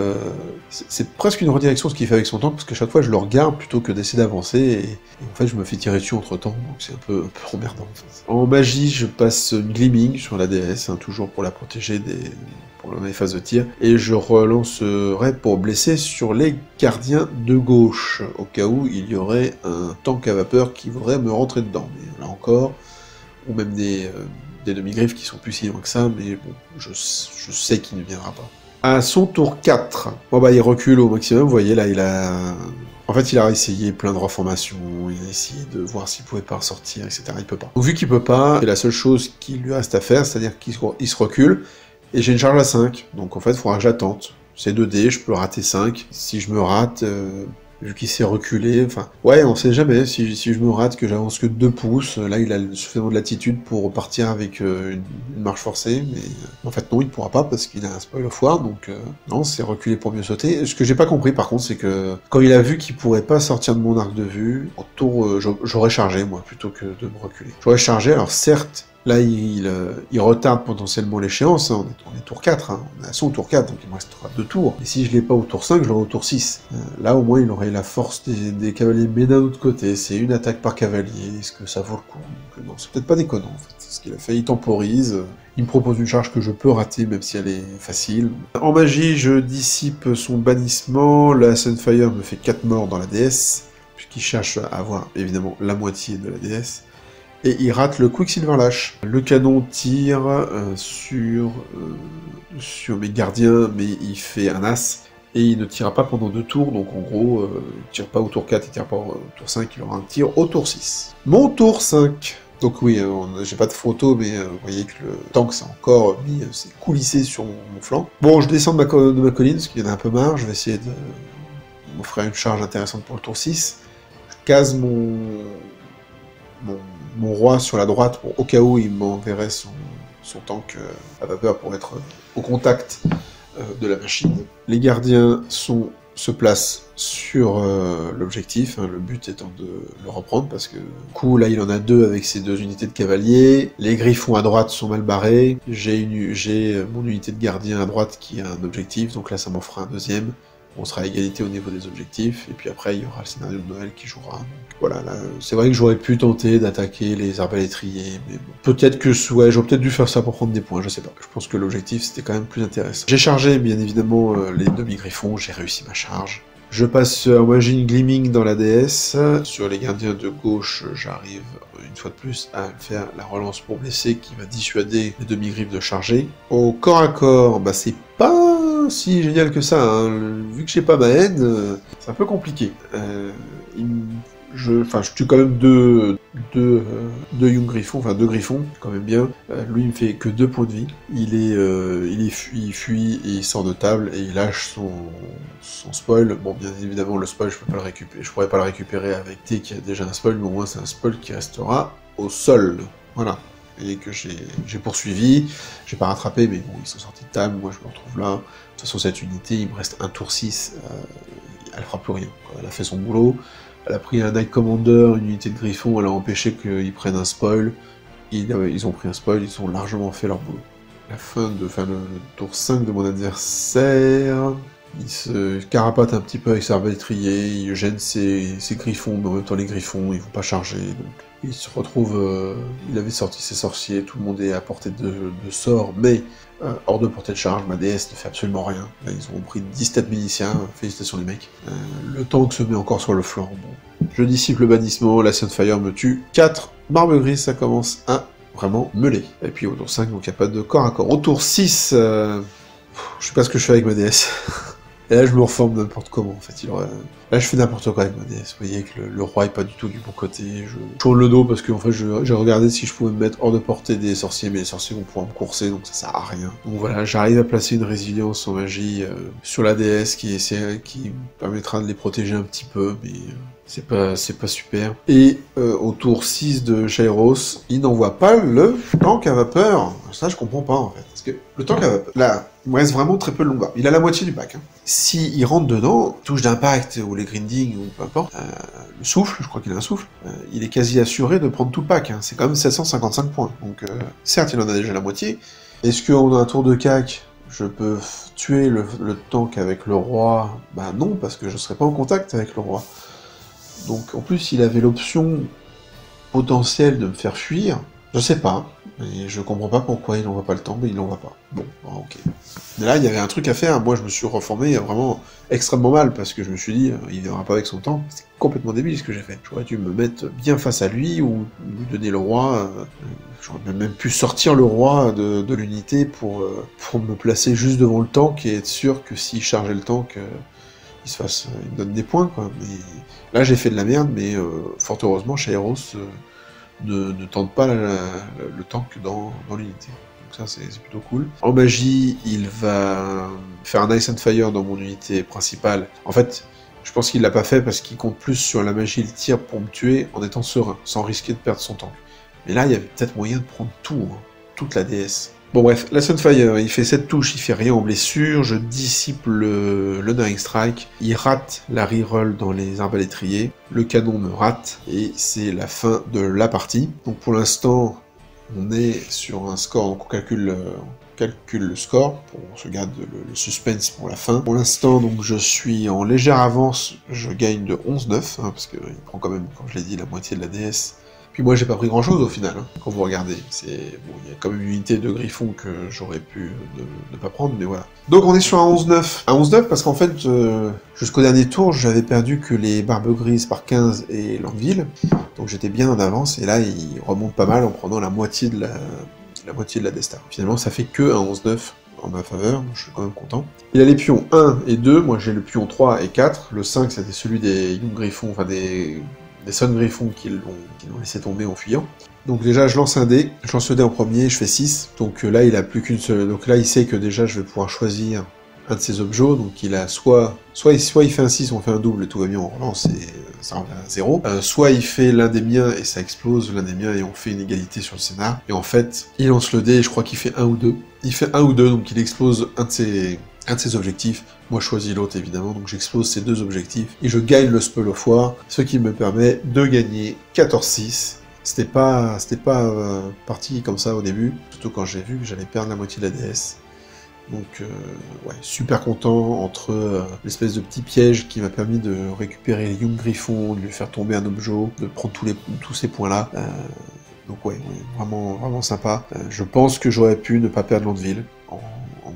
Speaker 1: c'est presque une redirection ce qu'il fait avec son tank, parce que chaque fois je le regarde plutôt que d'essayer d'avancer, et en fait je me fais tirer dessus entre temps, donc c'est un peu emmerdant en fait. En magie, je passe une Gleaming sur la DS, toujours pour la protéger pour les phases de tir, et je relancerai pour blesser sur les gardiens de gauche, au cas où il y aurait un tank à vapeur qui voudrait me rentrer dedans, mais là encore, ou même des demi-griffes qui sont plus si loin que ça, mais bon, je sais qu'il ne viendra pas. À son tour 4, il recule au maximum, vous voyez là, il a essayé plein de reformations, il a essayé de voir s'il pouvait pas ressortir, etc. Il peut pas. Donc, vu qu'il peut pas, c'est la seule chose qu'il lui reste à faire, c'est-à-dire qu'il se recule, et j'ai une charge à 5, donc en fait il faudra que j'attente. C'est 2D, je peux rater 5. Si je me rate, vu qu'il s'est reculé, enfin... ouais, on sait jamais, si je me rate, que j'avance que de 2 pouces, là il a suffisamment de latitude pour repartir avec une marche forcée, mais en fait non, il pourra pas, parce qu'il a un spoil of war, donc non, c'est reculer pour mieux sauter. Ce que j'ai pas compris par contre, c'est que quand il a vu qu'il pourrait pas sortir de mon arc de vue, au tour, j'aurais chargé moi, plutôt que de me reculer. J'aurais chargé, alors certes, Là, il retarde potentiellement l'échéance, hein. On est tour 4, hein. On est à son tour 4, donc il me restera 2 tours. Et si je l'ai pas au tour 5, je l'aurai au tour 6. Là, au moins, il aurait la force des cavaliers, mais d'un autre côté, c'est une attaque par cavalier, est-ce que ça vaut le coup? Donc, non, c'est peut-être pas déconnant, en fait. Ce qu'il a fait, il temporise, il me propose une charge que je peux rater, même si elle est facile. En magie, je dissipe son bannissement, la Sunfire me fait 4 morts dans la déesse, puisqu'il cherche à avoir, évidemment, la moitié de la déesse. Et il rate le Quicksilver Lash. Le canon tire sur mes gardiens, mais il fait un as, et il ne tirera pas pendant 2 tours, donc en gros, il tire pas au tour 4, il tire pas au tour 5, il aura un tir au tour 6. Mon tour 5. Donc oui, j'ai pas de photo, mais vous voyez que le tank s'est encore s'est coulissé sur mon flanc. Bon, je descends de ma colline, parce qu'il y en a un peu marre, je vais essayer de m'offrir une charge intéressante pour le tour 6. Je case mon roi sur la droite, pour, au cas où il m'enverrait son tank à vapeur pour être au contact de la machine. Les gardiens se placent sur l'objectif, hein, le but étant de le reprendre, parce que du coup, là, il en a 2 avec ses 2 unités de cavaliers, les griffons à droite sont mal barrés, j'ai mon unité de gardien à droite qui a un objectif, donc là, ça m'en fera un deuxième. On sera à égalité au niveau des objectifs, et puis après, il y aura le scénario de Noël qui jouera. Donc, voilà, là, c'est vrai que j'aurais pu tenter d'attaquer les arbalétriers, mais bon. Peut-être que, ouais, j'aurais peut-être dû faire ça pour prendre des points, je sais pas. Je pense que l'objectif, c'était quand même plus intéressant. J'ai chargé, bien évidemment, les demi-griffons, j'ai réussi ma charge. Je passe en magie gleaming dans la DS. Sur les gardiens de gauche, j'arrive une fois de plus à faire la relance pour blesser qui va dissuader les demi-griffes de charger. Au corps à corps, bah c'est pas si génial que ça, hein. Vu que j'ai pas ma haine, c'est un peu compliqué. Je tue quand même deux Young Griffons, enfin 2 griffons, quand même bien. Lui, il me fait que 2 points de vie. Il fuit, et il sort de table, et il lâche son spoil. Bon, bien évidemment, le spoil, je peux pas le récupérer. Je pourrais pas le récupérer avec T qui a déjà un spoil, mais au moins c'est un spoil qui restera au sol. Voilà. Et que j'ai poursuivi, j'ai pas rattrapé, mais bon, ils sont sortis de table, moi je me retrouve là. De toute façon, cette unité, il me reste un tour 6, elle fera plus rien, quoi. Elle a fait son boulot, elle a pris un Knight Commander, une unité de Griffon, elle a empêché qu'ils prennent un spoil, ils ont pris un spoil, ils ont largement fait leur boulot. Le tour 5 de mon adversaire, il se carapate un petit peu avec ses arbalétriers, il gêne ses griffons, mais en même temps les griffons, ils vont pas charger, donc il se retrouve, il avait sorti ses sorciers, tout le monde est à portée de sort, mais hors de portée de charge, ma déesse ne fait absolument rien. Là, ils ont pris 10 têtes miliciens, félicitations les mecs. Le tank se met encore sur le flanc, bon. Je dissipe le bannissement, la Sunfire me tue. 4, barbe grise, ça commence à vraiment meuler. Et puis au tour 5, donc il n'y a pas de corps à corps. Au tour 6, je sais pas ce que je fais avec ma déesse. Et là, je me reforme n'importe comment, en fait. Là, je fais n'importe quoi avec ma déesse. Vous voyez que le roi est pas du tout du bon côté. Je tourne le dos parce que, en fait, j'ai regardé si je pouvais me mettre hors de portée des sorciers, mais les sorciers vont pouvoir me courser, donc ça sert à rien. Donc voilà, j'arrive à placer une résilience en magie sur la déesse qui permettra de les protéger un petit peu, mais c'est pas super. Et au tour 6 de Shairos, il n'envoie pas le tank à vapeur. Ça, je comprends pas, en fait. Parce que le tank à vapeur, là, il me reste vraiment très peu de longueur. Il a la moitié du pack. Hein. S'il rentre dedans, touche d'impact ou les grinding ou peu importe, le souffle, je crois qu'il a un souffle, il est quasi assuré de prendre tout le pack. Hein. C'est quand même 755 points. Donc certes, il en a déjà la moitié. Est-ce qu'on a un tour de cac, je peux tuer le tank avec le roi? Bah non, parce que je serai pas en contact avec le roi. Donc en plus, il avait l'option potentielle de me faire fuir. Je sais pas. Et je comprends pas pourquoi il n'envoie pas le temps, mais il l'envoie pas. Bon, ok. Mais là, il y avait un truc à faire. Moi, je me suis reformé vraiment extrêmement mal, parce que je me suis dit, il viendra pas avec son temps. C'est complètement débile ce que j'ai fait. J'aurais dû me mettre bien face à lui, ou lui donner le roi. J'aurais même pu sortir le roi de l'unité pour me placer juste devant le tank et être sûr que s'il chargeait le tank, il me donne des points, quoi. Mais là, j'ai fait de la merde, mais fort heureusement, Shairos ne tente pas le tank dans l'unité. Donc ça, c'est plutôt cool. En magie, il va faire un Ice and Fire dans mon unité principale. En fait, je pense qu'il l'a pas fait parce qu'il compte plus sur la magie et le tir pour me tuer en étant serein, sans risquer de perdre son tank. Mais là, il y avait peut-être moyen de prendre tout, hein, toute la DS. Bon bref, la Sunfire, il fait 7 touches, il fait rien en blessure, je dissipe le Daring Strike, il rate la reroll dans les arbalétriers, le canon me rate, et c'est la fin de la partie. Donc pour l'instant, On est sur un score, donc on calcule le score, on se garde le suspense pour la fin. Pour l'instant, donc je suis en légère avance, je gagne de 11-9, hein, parce qu'il prend quand même, comme je l'ai dit, la moitié de la DS. Puis moi j'ai pas pris grand chose au final, hein, quand vous regardez. Bon, il y a quand même une unité de Griffon que j'aurais pu ne pas prendre, mais voilà. Donc on est sur un 11-9. Un 11-9 parce qu'en fait, jusqu'au dernier tour, j'avais perdu que les Barbes Grises par 15 et Landeville. Donc j'étais bien en avance, et là il remonte pas mal en prenant la moitié de la Destar. Finalement ça fait que un 11-9 en ma faveur, donc je suis quand même content. Il a les pions 1 et 2, moi j'ai le pion 3 et 4. Le 5 c'était celui des Young Griffons, enfin des Sun Griffons qui l'ont laissé tomber en fuyant. Donc déjà je lance un dé, je lance le dé en premier, je fais 6. Donc là il a plus qu'une seule. Donc là il sait que déjà je vais pouvoir choisir un de ses objets, donc il a soit il fait un 6, on fait un double et tout va bien, on relance et ça revient à 0. Soit il fait l'un des miens et ça explose l'un des miens et on fait une égalité sur le scénar. Et en fait, il lance le dé et je crois qu'il fait 1 ou 2. Il fait 1 ou 2, donc il explose un de ses objectifs. Moi je choisis l'autre évidemment, donc j'explose ces deux objectifs et je gagne le Spell of War, ce qui me permet de gagner 14-6. C'était pas parti comme ça au début, surtout quand j'ai vu que j'allais perdre la moitié de la DS. Donc ouais, super content entre l'espèce de petit piège qui m'a permis de récupérer les Young Griffons, de lui faire tomber un objet, de prendre tous ces points-là. Donc ouais, vraiment sympa. Je pense que j'aurais pu ne pas perdre Landeville en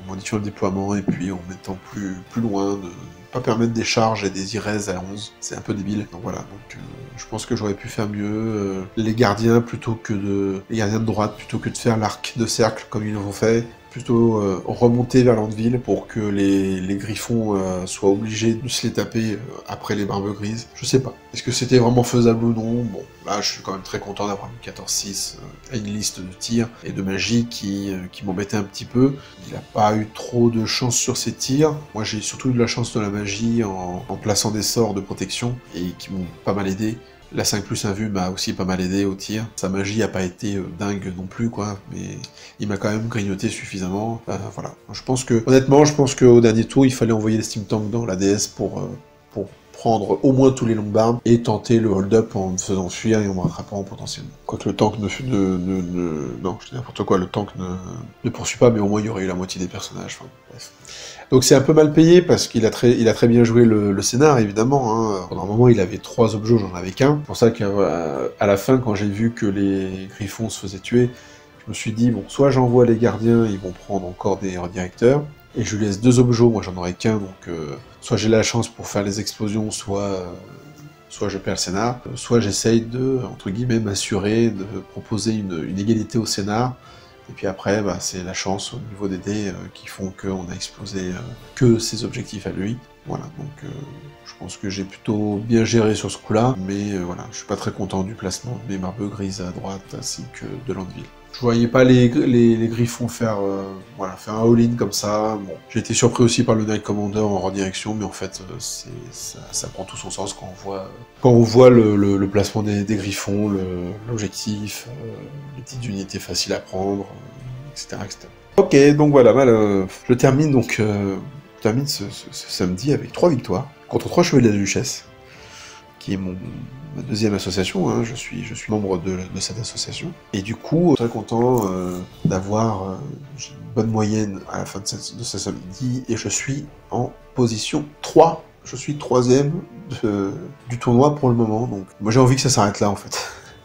Speaker 1: modifiant le déploiement et puis en mettant plus loin, de pas permettre des charges et des IRES à 11. C'est un peu débile. Donc voilà, je pense que j'aurais pu faire mieux. Les gardiens de droite plutôt que de faire l'arc de cercle comme ils l'ont fait. Plutôt remonter vers Landeville pour que les Griffons soient obligés de se les taper après les Barbes Grises. Je sais pas. Est-ce que c'était vraiment faisable ou non? Bon, là je suis quand même très content d'avoir mis 14-6 à une liste de tirs et de magie qui m'embêtait un petit peu. Il n'a pas eu trop de chance sur ses tirs. Moi j'ai surtout eu de la chance de la magie en plaçant des sorts de protection et qui m'ont pas mal aidé. La 5+1 vue m'a aussi pas mal aidé au tir. Sa magie a pas été dingue non plus, quoi, mais il m'a quand même grignoté suffisamment. Voilà. Honnêtement, je pense qu'au dernier tour, il fallait envoyer les Steam Tanks dans la DS pour prendre au moins tous les Longbarbs et tenter le hold-up en me faisant fuir et en me rattrapant potentiellement. Quoique le tank non, je dis n'importe quoi, le tank ne poursuit pas, mais au moins il y aurait eu la moitié des personnages. Enfin, bref. Donc c'est un peu mal payé parce qu'il a très bien joué le scénar, évidemment. Hein. Pendant un moment, il avait 3 objets, j'en avais qu'un. C'est pour ça qu'à la fin, quand j'ai vu que les Griffons se faisaient tuer, je me suis dit, bon, soit j'envoie les gardiens, ils vont prendre encore des redirecteurs, et je lui laisse 2 objets, moi j'en aurais qu'un, donc soit j'ai la chance pour faire les explosions, soit je perds le scénar, soit j'essaye de, entre guillemets, m'assurer de proposer une égalité au scénar. Et puis après, c'est la chance au niveau des dés qui font qu'on a explosé que ses objectifs à lui. Voilà, donc je pense que j'ai plutôt bien géré sur ce coup-là, mais voilà, je suis pas très content du placement de mes Barbes Grises à droite ainsi que de Landeville. Je voyais pas les Griffons faire un all-in comme ça. Bon, j'ai été surpris aussi par le Knight Commander en redirection, mais en fait, ça prend tout son sens quand on voit le placement des Griffons, l'objectif, les petites unités faciles à prendre, etc., etc. Ok, donc voilà, je termine ce samedi avec 3 victoires contre 3 Chevaliers de la Duchesse, qui est ma deuxième association, hein. Je suis membre de cette association. Et du coup, très content d'avoir une bonne moyenne à la fin de ce samedi, et je suis en position 3. Je suis 3ème du tournoi pour le moment, donc moi j'ai envie que ça s'arrête là en fait.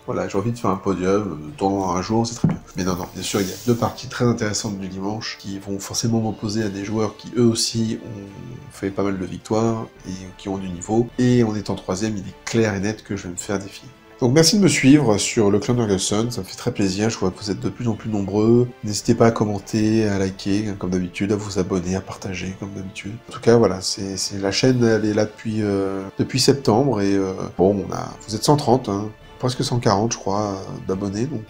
Speaker 1: Voilà, j'ai envie de faire un podium, tournoi un jour, c'est très bien. Mais non, bien sûr, il y a 2 parties très intéressantes du dimanche qui vont forcément m'opposer à des joueurs qui, eux aussi, ont fait pas mal de victoires et qui ont du niveau. Et en étant 3ème, il est clair et net que je vais me faire défier. Donc merci de me suivre sur le clan Nurgle-Sun, ça me fait très plaisir, je vois que vous êtes de plus en plus nombreux. N'hésitez pas à commenter, à liker, comme d'habitude, à vous abonner, à partager, comme d'habitude. En tout cas, voilà, la chaîne, elle est là depuis septembre, et bon, vous êtes 130, hein. Presque 140, je crois, d'abonnés, donc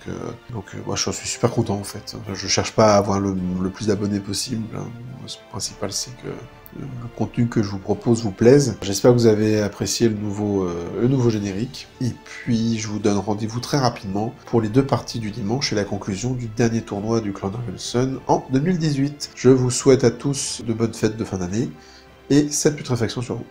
Speaker 1: moi je suis super content en fait. Je cherche pas à avoir le plus d'abonnés possible. Le principal, c'est que le contenu que je vous propose vous plaise. J'espère que vous avez apprécié le nouveau générique. Et puis je vous donne rendez-vous très rapidement pour les 2 parties du dimanche et la conclusion du dernier tournoi du clan Nurgle-Sun en 2018. Je vous souhaite à tous de bonnes fêtes de fin d'année et cette putréfaction sur vous.